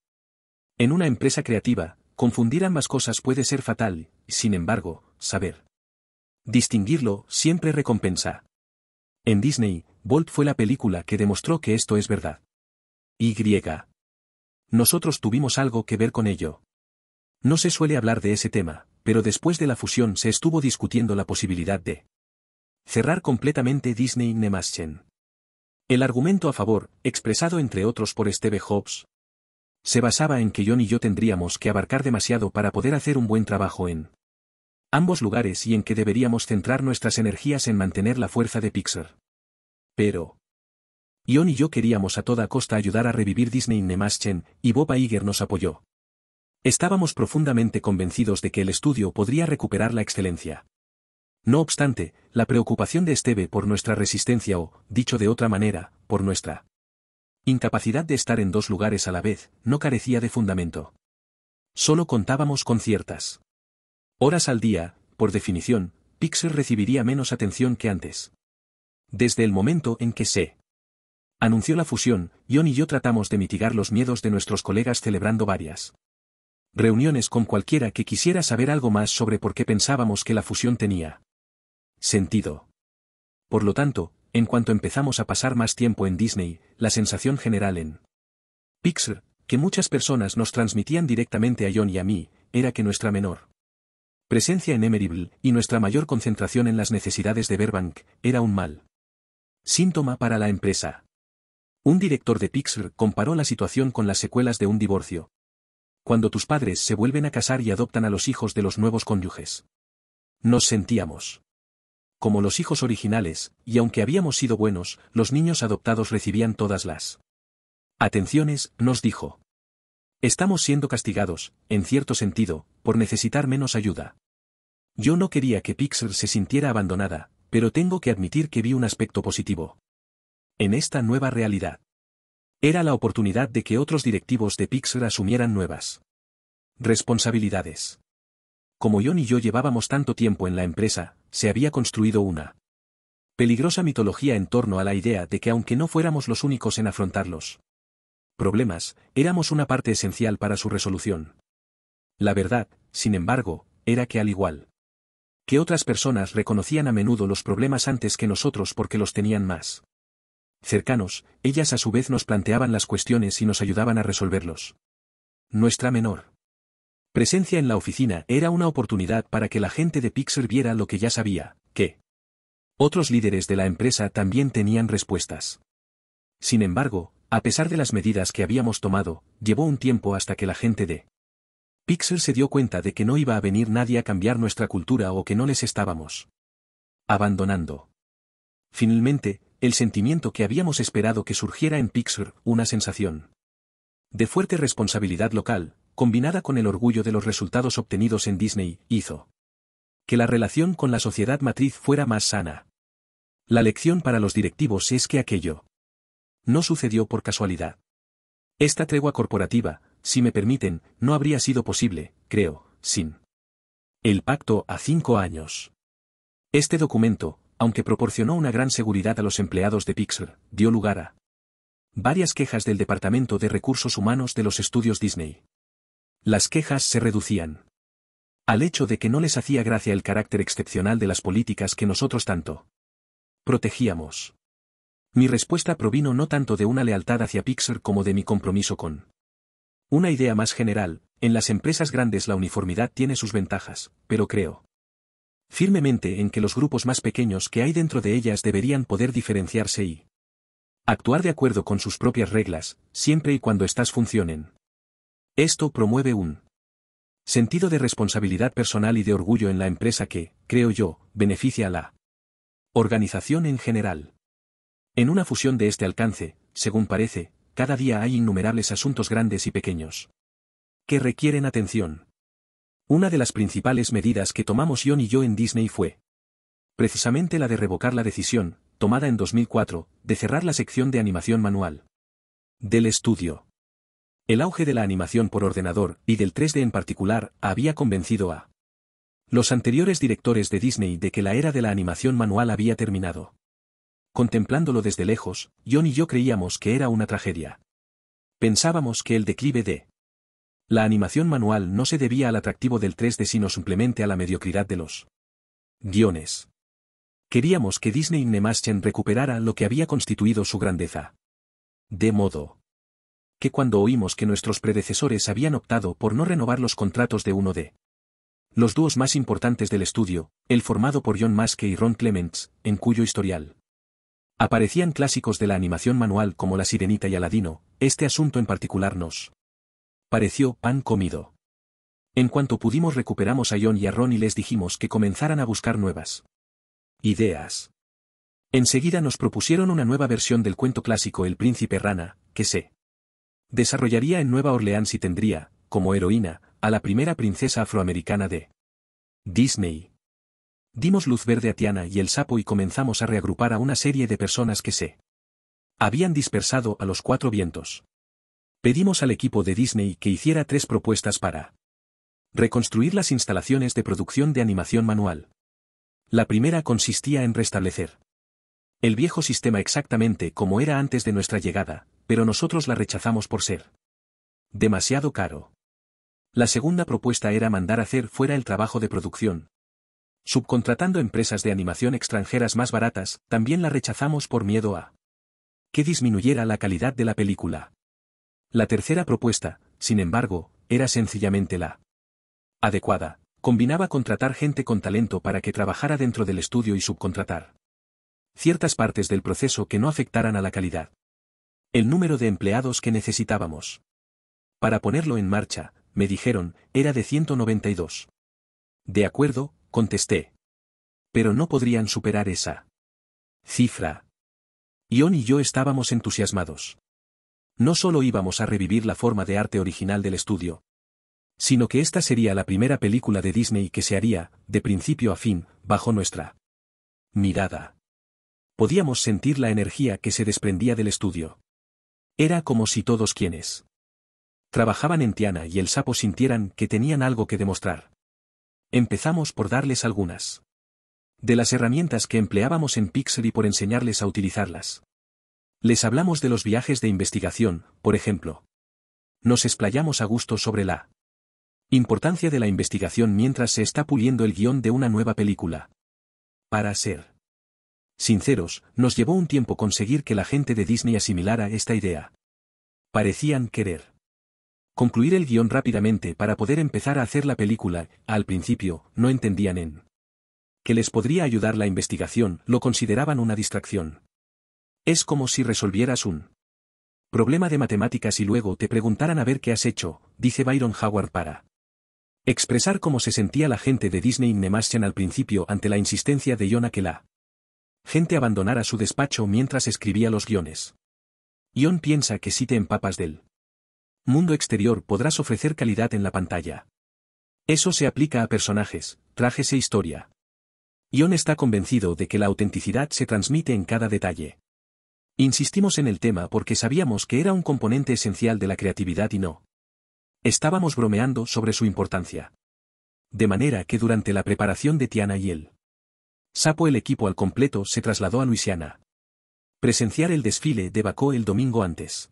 En una empresa creativa, confundir ambas cosas puede ser fatal, sin embargo, saber distinguirlo siempre recompensa. En Disney, Bolt fue la película que demostró que esto es verdad. Nosotros tuvimos algo que ver con ello. No se suele hablar de ese tema, pero después de la fusión se estuvo discutiendo la posibilidad de cerrar completamente Disney Animation. El argumento a favor, expresado entre otros por Steve Jobs, se basaba en que John y yo tendríamos que abarcar demasiado para poder hacer un buen trabajo en ambos lugares y en que deberíamos centrar nuestras energías en mantener la fuerza de Pixar. Pero John y yo queríamos a toda costa ayudar a revivir Disney Animation, y Bob Iger nos apoyó. Estábamos profundamente convencidos de que el estudio podría recuperar la excelencia. No obstante, la preocupación de Steve por nuestra resistencia o, dicho de otra manera, por nuestra incapacidad de estar en 2 lugares a la vez, no carecía de fundamento. Solo contábamos con ciertas horas al día, por definición, Pixar recibiría menos atención que antes. Desde el momento en que se anunció la fusión, John y yo tratamos de mitigar los miedos de nuestros colegas celebrando varias reuniones con cualquiera que quisiera saber algo más sobre por qué pensábamos que la fusión tenía sentido. Por lo tanto, en cuanto empezamos a pasar más tiempo en Disney, la sensación general en Pixar, que muchas personas nos transmitían directamente a John y a mí, era que nuestra menor presencia en Emeryville y nuestra mayor concentración en las necesidades de Burbank era un mal síntoma para la empresa. Un director de Pixar comparó la situación con las secuelas de un divorcio. Cuando tus padres se vuelven a casar y adoptan a los hijos de los nuevos cónyuges. Nos sentíamos como los hijos originales, y aunque habíamos sido buenos, los niños adoptados recibían todas las atenciones, nos dijo. Estamos siendo castigados, en cierto sentido, por necesitar menos ayuda. Yo no quería que Pixar se sintiera abandonada, pero tengo que admitir que vi un aspecto positivo en esta nueva realidad. Era la oportunidad de que otros directivos de Pixar asumieran nuevas responsabilidades. como John y yo llevábamos tanto tiempo en la empresa, se había construido una peligrosa mitología en torno a la idea de que aunque no fuéramos los únicos en afrontarlos problemas, éramos una parte esencial para su resolución. La verdad, sin embargo, era que al igual que otras personas reconocían a menudo los problemas antes que nosotros porque los tenían más cercanos, ellas a su vez nos planteaban las cuestiones y nos ayudaban a resolverlos. Nuestra menor presencia en la oficina era una oportunidad para que la gente de Pixar viera lo que ya sabía, que otros líderes de la empresa también tenían respuestas. Sin embargo, a pesar de las medidas que habíamos tomado, llevó un tiempo hasta que la gente de Pixar se dio cuenta de que no iba a venir nadie a cambiar nuestra cultura o que no les estábamos abandonando. Finalmente, el sentimiento que habíamos esperado que surgiera en Pixar, una sensación de fuerte responsabilidad local, combinada con el orgullo de los resultados obtenidos en Disney, hizo que la relación con la sociedad matriz fuera más sana. La lección para los directivos es que aquello no sucedió por casualidad. Esta tregua corporativa, si me permiten, no habría sido posible, creo, sin el pacto a 5 años. Este documento, aunque proporcionó una gran seguridad a los empleados de Pixar, dio lugar a varias quejas del Departamento de Recursos Humanos de los estudios Disney. Las quejas se reducían al hecho de que no les hacía gracia el carácter excepcional de las políticas que nosotros tanto protegíamos. Mi respuesta provino no tanto de una lealtad hacia Pixar como de mi compromiso con una idea más general. En las empresas grandes la uniformidad tiene sus ventajas, pero creo firmemente en que los grupos más pequeños que hay dentro de ellas deberían poder diferenciarse y actuar de acuerdo con sus propias reglas, siempre y cuando éstas funcionen. Esto promueve un sentido de responsabilidad personal y de orgullo en la empresa que, creo yo, beneficia a la organización en general. En una fusión de este alcance, según parece, cada día hay innumerables asuntos grandes y pequeños que requieren atención. Una de las principales medidas que tomamos John y yo en Disney fue precisamente la de revocar la decisión, tomada en 2004, de cerrar la sección de animación manual del estudio. El auge de la animación por ordenador, y del 3D en particular, había convencido a los anteriores directores de Disney de que la era de la animación manual había terminado. Contemplándolo desde lejos, John y yo creíamos que era una tragedia. Pensábamos que el declive de la animación manual no se debía al atractivo del 3D sino simplemente a la mediocridad de los guiones. Queríamos que Disney Animation recuperara lo que había constituido su grandeza. De modo que cuando oímos que nuestros predecesores habían optado por no renovar los contratos de uno de los dúos más importantes del estudio, el formado por John Musker y Ron Clements, en cuyo historial aparecían clásicos de la animación manual como La Sirenita y Aladino, este asunto en particular nos pareció pan comido. En cuanto pudimos recuperamos a John y a Ron y les dijimos que comenzaran a buscar nuevas ideas. Enseguida nos propusieron una nueva versión del cuento clásico El Príncipe Rana, que se desarrollaría en Nueva Orleans y tendría, como heroína, a la primera princesa afroamericana de Disney. Dimos luz verde a Tiana y el sapo y comenzamos a reagrupar a una serie de personas que se habían dispersado a los 4 vientos. Pedimos al equipo de Disney que hiciera 3 propuestas para reconstruir las instalaciones de producción de animación manual. La primera consistía en restablecer el viejo sistema exactamente como era antes de nuestra llegada, pero nosotros la rechazamos por ser demasiado caro. La segunda propuesta era mandar hacer fuera el trabajo de producción, subcontratando empresas de animación extranjeras más baratas. También la rechazamos por miedo a que disminuyera la calidad de la película. La tercera propuesta, sin embargo, era sencillamente la adecuada. Combinaba contratar gente con talento para que trabajara dentro del estudio y subcontratar ciertas partes del proceso que no afectaran a la calidad. El número de empleados que necesitábamos para ponerlo en marcha, me dijeron, era de 192. De acuerdo, contesté. Pero no podrían superar esa cifra. John y yo estábamos entusiasmados. No solo íbamos a revivir la forma de arte original del estudio, sino que esta sería la primera película de Disney que se haría, de principio a fin, bajo nuestra mirada. Podíamos sentir la energía que se desprendía del estudio. Era como si todos quienes trabajaban en Tiana y el sapo sintieran que tenían algo que demostrar. Empezamos por darles algunas de las herramientas que empleábamos en Pixel y por enseñarles a utilizarlas. Les hablamos de los viajes de investigación, por ejemplo. Nos explayamos a gusto sobre la importancia de la investigación mientras se está puliendo el guión de una nueva película. Para ser sinceros, nos llevó un tiempo conseguir que la gente de Disney asimilara esta idea. Parecían querer concluir el guión rápidamente para poder empezar a hacer la película. Al principio, no entendían en que les podría ayudar la investigación, lo consideraban una distracción. Es como si resolvieras un problema de matemáticas y luego te preguntaran a ver qué has hecho, dice Byron Howard para expresar cómo se sentía la gente de Disney Animation al principio ante la insistencia de Ion a que la gente abandonara su despacho mientras escribía los guiones. Ion piensa que si te empapas del mundo exterior podrás ofrecer calidad en la pantalla. Eso se aplica a personajes, trajes e historia. Ion está convencido de que la autenticidad se transmite en cada detalle. Insistimos en el tema porque sabíamos que era un componente esencial de la creatividad y no estábamos bromeando sobre su importancia. De manera que durante la preparación de Tiana y el equipo al completo se trasladó a Luisiana. Presenciar el desfile de Baco el domingo antes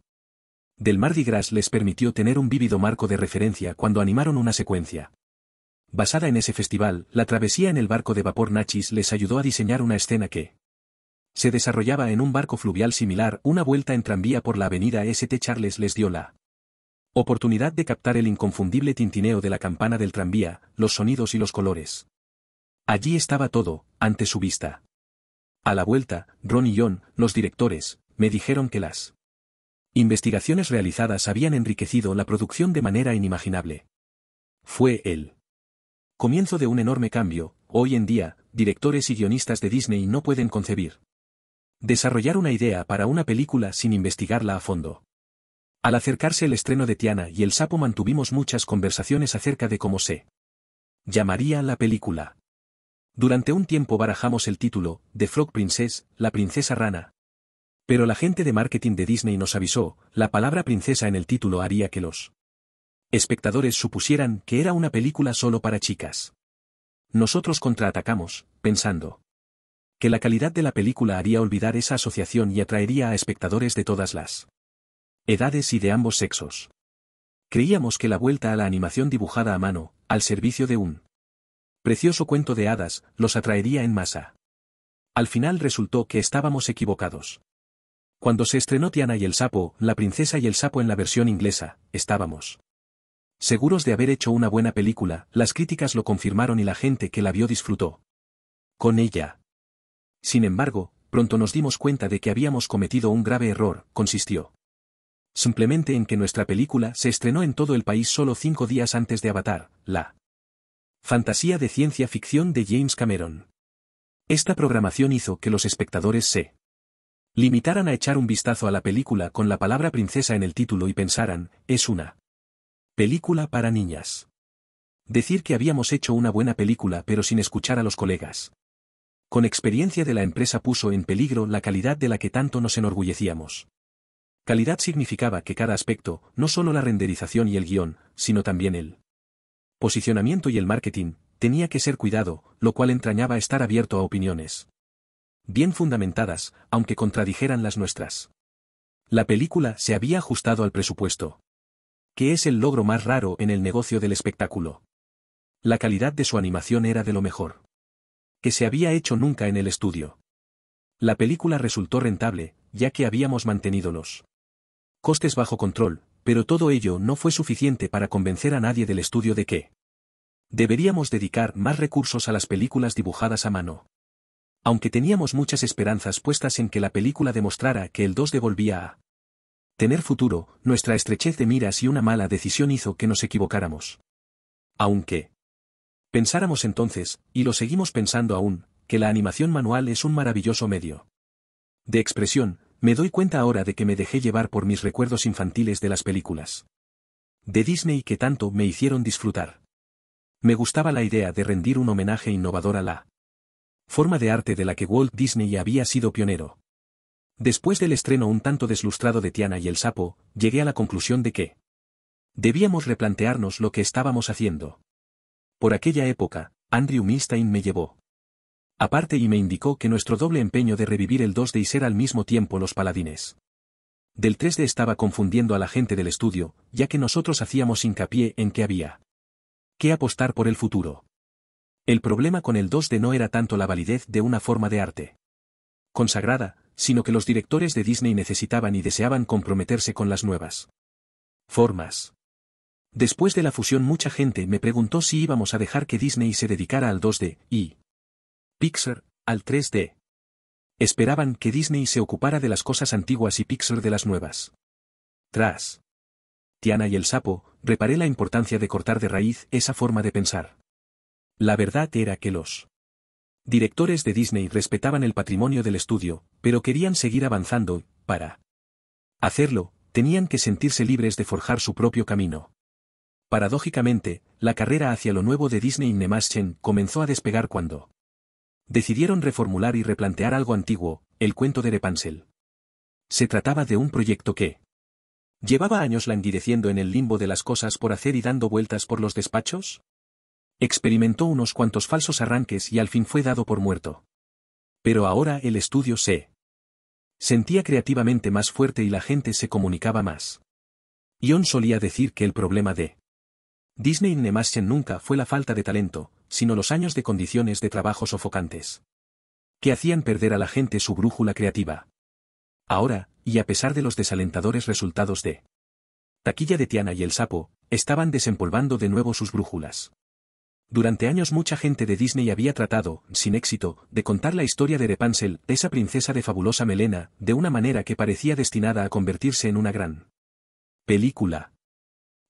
del Mardi Gras les permitió tener un vívido marco de referencia cuando animaron una secuencia basada en ese festival. La travesía en el barco de vapor Nachis les ayudó a diseñar una escena que se desarrollaba en un barco fluvial similar. Una vuelta en tranvía por la avenida St. Charles les dio la oportunidad de captar el inconfundible tintineo de la campana del tranvía, los sonidos y los colores. Allí estaba todo, ante su vista. A la vuelta, Ron y Ion, los directores, me dijeron que las investigaciones realizadas habían enriquecido la producción de manera inimaginable. Fue el comienzo de un enorme cambio. Hoy en día, directores y guionistas de Disney no pueden concebir desarrollar una idea para una película sin investigarla a fondo. Al acercarse el estreno de Tiana y el Sapo mantuvimos muchas conversaciones acerca de cómo se llamaría la película. Durante un tiempo barajamos el título, The Frog Princess, la princesa rana. Pero la gente de marketing de Disney nos avisó, la palabra princesa en el título haría que los espectadores supusieran que era una película solo para chicas. Nosotros contraatacamos, pensando que la calidad de la película haría olvidar esa asociación y atraería a espectadores de todas las edades y de ambos sexos. Creíamos que la vuelta a la animación dibujada a mano, al servicio de un precioso cuento de hadas, los atraería en masa. Al final resultó que estábamos equivocados. Cuando se estrenó Tiana y el Sapo, la princesa y el sapo en la versión inglesa, estábamos seguros de haber hecho una buena película. Las críticas lo confirmaron y la gente que la vio disfrutó con ella. Sin embargo, pronto nos dimos cuenta de que habíamos cometido un grave error. Consistió simplemente en que nuestra película se estrenó en todo el país solo 5 días antes de Avatar, la fantasía de ciencia ficción de James Cameron. Esta programación hizo que los espectadores se limitaran a echar un vistazo a la película con la palabra princesa en el título y pensaran, es una película para niñas. Decir que habíamos hecho una buena película pero sin escuchar a los colegas con experiencia de la empresa puso en peligro la calidad de la que tanto nos enorgullecíamos. Calidad significaba que cada aspecto, no solo la renderización y el guión, sino también el posicionamiento y el marketing, tenía que ser cuidado, lo cual entrañaba estar abierto a opiniones bien fundamentadas, aunque contradijeran las nuestras. La película se había ajustado al presupuesto, que es el logro más raro en el negocio del espectáculo. La calidad de su animación era de lo mejor que se había hecho nunca en el estudio. La película resultó rentable, ya que habíamos mantenido los costes bajo control, pero todo ello no fue suficiente para convencer a nadie del estudio de que deberíamos dedicar más recursos a las películas dibujadas a mano. Aunque teníamos muchas esperanzas puestas en que la película demostrara que el 2D volvía a tener futuro, nuestra estrechez de miras y una mala decisión hizo que nos equivocáramos. Aunque pensáramos entonces, y lo seguimos pensando aún, que la animación manual es un maravilloso medio de expresión, me doy cuenta ahora de que me dejé llevar por mis recuerdos infantiles de las películas de Disney que tanto me hicieron disfrutar. Me gustaba la idea de rendir un homenaje innovador a la forma de arte de la que Walt Disney había sido pionero. Después del estreno un tanto deslustrado de Tiana y el Sapo, llegué a la conclusión de que debíamos replantearnos lo que estábamos haciendo. Por aquella época, Andrew Milstein me llevó aparte y me indicó que nuestro doble empeño de revivir el 2D y ser al mismo tiempo los paladines del 3D estaba confundiendo a la gente del estudio, ya que nosotros hacíamos hincapié en que había que apostar por el futuro. El problema con el 2D no era tanto la validez de una forma de arte consagrada, sino que los directores de Disney necesitaban y deseaban comprometerse con las nuevas formas. Después de la fusión mucha gente me preguntó si íbamos a dejar que Disney se dedicara al 2D, y Pixar, al 3D. Esperaban que Disney se ocupara de las cosas antiguas y Pixar de las nuevas. Tras Tiana y el sapo, reparé la importancia de cortar de raíz esa forma de pensar. La verdad era que los directores de Disney respetaban el patrimonio del estudio, pero querían seguir avanzando, para hacerlo, tenían que sentirse libres de forjar su propio camino. Paradójicamente, la carrera hacia lo nuevo de Disney Animation comenzó a despegar cuando decidieron reformular y replantear algo antiguo, el cuento de Rapunzel. Se trataba de un proyecto que llevaba años languideciendo en el limbo de las cosas por hacer y dando vueltas por los despachos. Experimentó unos cuantos falsos arranques y al fin fue dado por muerto. Pero ahora el estudio se sentía creativamente más fuerte y la gente se comunicaba más. Ion solía decir que el problema de Disney Animation nunca fue la falta de talento, sino los años de condiciones de trabajo sofocantes que hacían perder a la gente su brújula creativa. Ahora, y a pesar de los desalentadores resultados de taquilla de Tiana y el sapo, estaban desempolvando de nuevo sus brújulas. Durante años mucha gente de Disney había tratado, sin éxito, de contar la historia de Rapunzel, esa princesa de fabulosa melena, de una manera que parecía destinada a convertirse en una gran película.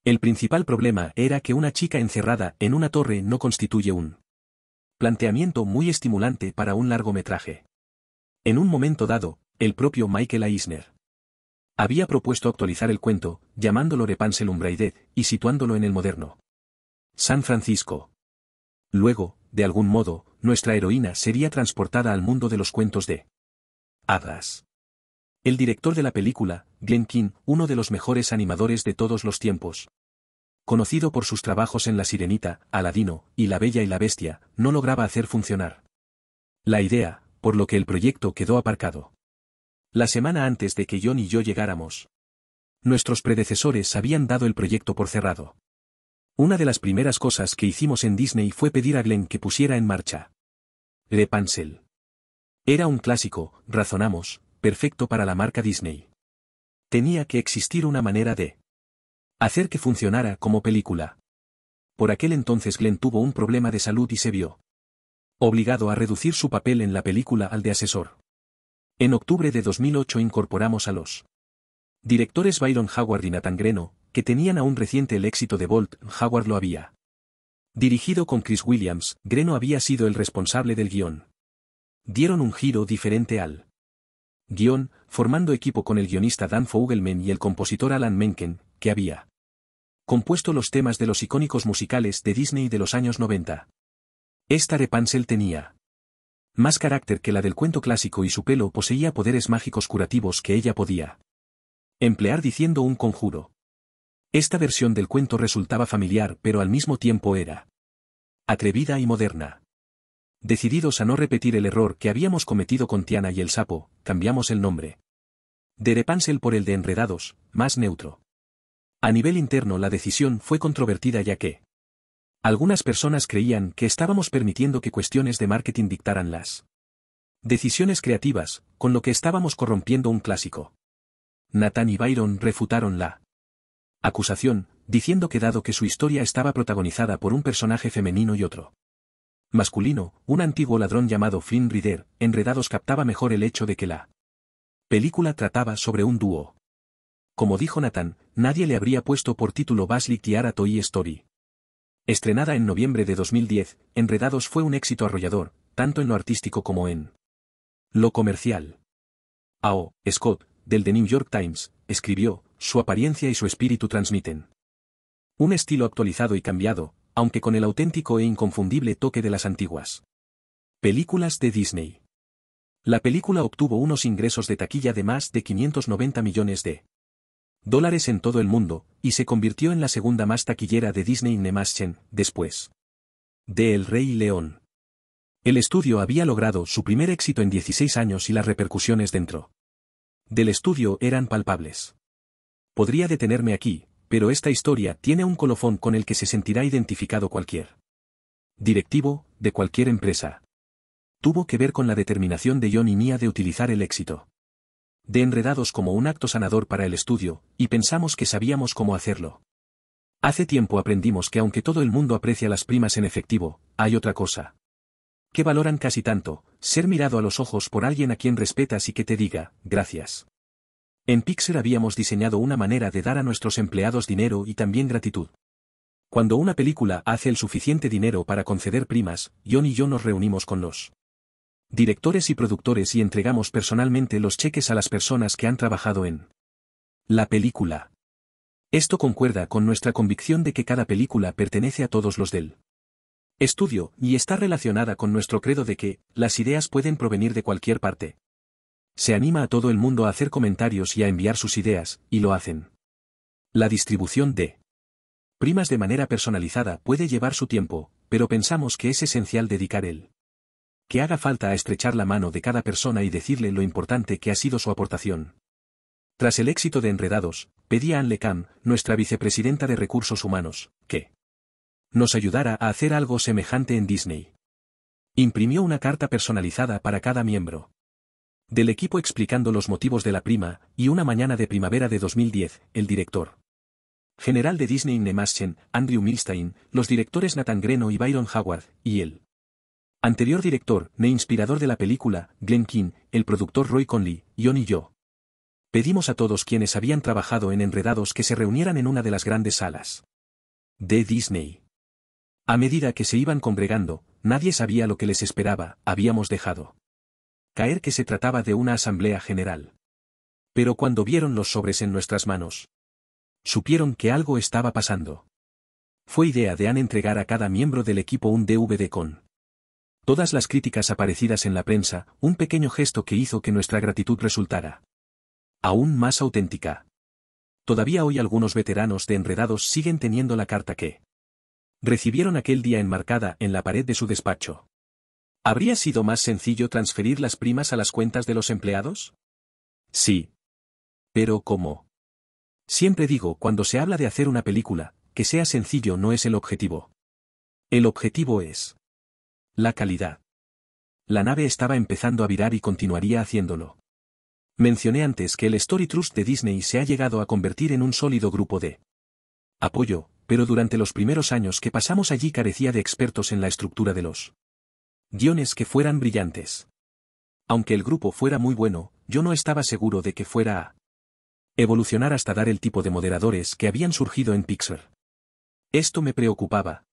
El principal problema era que una chica encerrada en una torre no constituye un planteamiento muy estimulante para un largometraje. En un momento dado, el propio Michael Eisner había propuesto actualizar el cuento, llamándolo Rapunzel Unbraided, y situándolo en el moderno San Francisco. Luego, de algún modo, nuestra heroína sería transportada al mundo de los cuentos de hadas. El director de la película, Glenn Keane, uno de los mejores animadores de todos los tiempos, conocido por sus trabajos en La Sirenita, Aladino, y La Bella y la Bestia, no lograba hacer funcionar la idea, por lo que el proyecto quedó aparcado. La semana antes de que John y yo llegáramos, nuestros predecesores habían dado el proyecto por cerrado. Una de las primeras cosas que hicimos en Disney fue pedir a Glenn que pusiera en marcha Rapunzel. Era un clásico, razonamos, perfecto para la marca Disney. Tenía que existir una manera de hacer que funcionara como película. Por aquel entonces Glenn tuvo un problema de salud y se vio obligado a reducir su papel en la película al de asesor. En octubre de 2008 incorporamos a los directores Byron Howard y Nathan Greno, que tenían aún reciente el éxito de Bolt. Howard lo había dirigido con Chris Williams, Greno había sido el responsable del guión. Dieron un giro diferente al guión, formando equipo con el guionista Dan Fogelman y el compositor Alan Menken, que había compuesto los temas de los icónicos musicales de Disney de los años 90. Esta Rapunzel tenía más carácter que la del cuento clásico y su pelo poseía poderes mágicos curativos que ella podía emplear diciendo un conjuro. Esta versión del cuento resultaba familiar pero al mismo tiempo era atrevida y moderna. Decididos a no repetir el error que habíamos cometido con Tiana y el sapo, cambiamos el nombre de Rapunzel por el de Enredados, más neutro. A nivel interno la decisión fue controvertida ya que algunas personas creían que estábamos permitiendo que cuestiones de marketing dictaran las decisiones creativas, con lo que estábamos corrompiendo un clásico. Nathan y Byron refutaron la acusación, diciendo que dado que su historia estaba protagonizada por un personaje femenino y otro masculino, un antiguo ladrón llamado Flynn Rider, Enredados captaba mejor el hecho de que la película trataba sobre un dúo. Como dijo Nathan, nadie le habría puesto por título Buzz Lightyear a Toy Story. Estrenada en noviembre de 2010, Enredados fue un éxito arrollador, tanto en lo artístico como en lo comercial. A.O. Scott, del The New York Times, escribió, su apariencia y su espíritu transmiten un estilo actualizado y cambiado, aunque con el auténtico e inconfundible toque de las antiguas películas de Disney. La película obtuvo unos ingresos de taquilla de más de 590 millones de dólares en todo el mundo, y se convirtió en la segunda más taquillera de Disney Animation, después de El Rey León. El estudio había logrado su primer éxito en 16 años y las repercusiones dentro del estudio eran palpables. Podría detenerme aquí, pero esta historia tiene un colofón con el que se sentirá identificado cualquier directivo, de cualquier empresa. Tuvo que ver con la determinación de Jon y Mia de utilizar el éxito de Enredados como un acto sanador para el estudio, y pensamos que sabíamos cómo hacerlo. Hace tiempo aprendimos que aunque todo el mundo aprecia las primas en efectivo, hay otra cosa que valoran casi tanto, ser mirado a los ojos por alguien a quien respetas y que te diga, gracias. En Pixar habíamos diseñado una manera de dar a nuestros empleados dinero y también gratitud. Cuando una película hace el suficiente dinero para conceder primas, Jon y yo nos reunimos con los directores y productores y entregamos personalmente los cheques a las personas que han trabajado en la película. Esto concuerda con nuestra convicción de que cada película pertenece a todos los del estudio y está relacionada con nuestro credo de que las ideas pueden provenir de cualquier parte. Se anima a todo el mundo a hacer comentarios y a enviar sus ideas, y lo hacen. La distribución de primas de manera personalizada puede llevar su tiempo, pero pensamos que es esencial dedicar el que haga falta a estrechar la mano de cada persona y decirle lo importante que ha sido su aportación. Tras el éxito de Enredados, pedí a Anne Lecam, nuestra vicepresidenta de Recursos Humanos, que nos ayudara a hacer algo semejante en Disney. Imprimió una carta personalizada para cada miembro del equipo explicando los motivos de la prima, y una mañana de primavera de 2010, el director general de Disney Nemaschen, Andrew Milstein, los directores Nathan Greno y Byron Howard, y el anterior director, inspirador de la película, Glenn Keane, el productor Roy Conley, Jon y yo. Pedimos a todos quienes habían trabajado en Enredados que se reunieran en una de las grandes salas de Disney. A medida que se iban congregando, nadie sabía lo que les esperaba, habíamos dejado caer que se trataba de una asamblea general. Pero cuando vieron los sobres en nuestras manos, supieron que algo estaba pasando. Fue idea de Anne entregar a cada miembro del equipo un DVD con todas las críticas aparecidas en la prensa, un pequeño gesto que hizo que nuestra gratitud resultara aún más auténtica. Todavía hoy algunos veteranos de Enredados siguen teniendo la carta que recibieron aquel día enmarcada en la pared de su despacho. ¿Habría sido más sencillo transferir las primas a las cuentas de los empleados? Sí. Pero ¿cómo? Siempre digo cuando se habla de hacer una película, que sea sencillo no es el objetivo. El objetivo es la calidad. La nave estaba empezando a virar y continuaría haciéndolo. Mencioné antes que el Story Trust de Disney se ha llegado a convertir en un sólido grupo de apoyo, pero durante los primeros años que pasamos allí carecía de expertos en la estructura de los guiones que fueran brillantes. Aunque el grupo fuera muy bueno, yo no estaba seguro de que fuera a evolucionar hasta dar el tipo de moderadores que habían surgido en Pixar. Esto me preocupaba.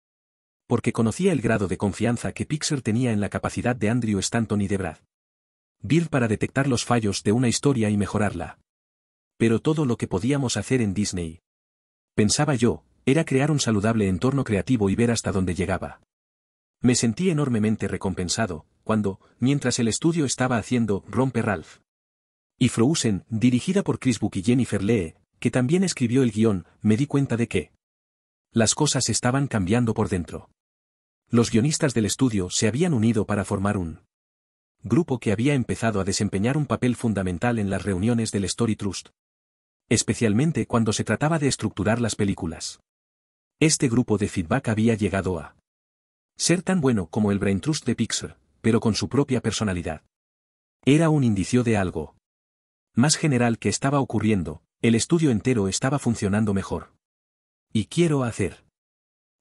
Porque conocía el grado de confianza que Pixar tenía en la capacidad de Andrew Stanton y de Brad Bird para detectar los fallos de una historia y mejorarla. Pero todo lo que podíamos hacer en Disney, pensaba yo, era crear un saludable entorno creativo y ver hasta dónde llegaba. Me sentí enormemente recompensado, cuando, mientras el estudio estaba haciendo Romper Ralph y Frozen, dirigida por Chris Buck y Jennifer Lee, que también escribió el guión, me di cuenta de que las cosas estaban cambiando por dentro. Los guionistas del estudio se habían unido para formar un grupo que había empezado a desempeñar un papel fundamental en las reuniones del Story Trust. Especialmente cuando se trataba de estructurar las películas. Este grupo de feedback había llegado a ser tan bueno como el Brain Trust de Pixar, pero con su propia personalidad. Era un indicio de algo más general que estaba ocurriendo, el estudio entero estaba funcionando mejor. Y quiero hacer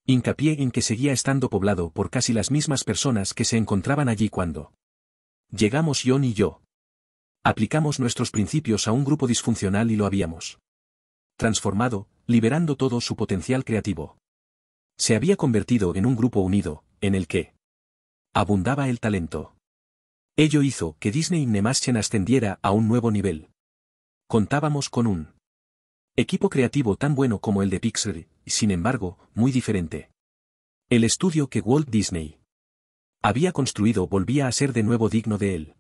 hincapié en que seguía estando poblado por casi las mismas personas que se encontraban allí cuando llegamos Jon y yo. Aplicamos nuestros principios a un grupo disfuncional y lo habíamos transformado, liberando todo su potencial creativo. Se había convertido en un grupo unido, en el que abundaba el talento. Ello hizo que Disney Nemaschen ascendiera a un nuevo nivel. Contábamos con un equipo creativo tan bueno como el de Pixar, y sin embargo, muy diferente. El estudio que Walt Disney había construido volvía a ser de nuevo digno de él.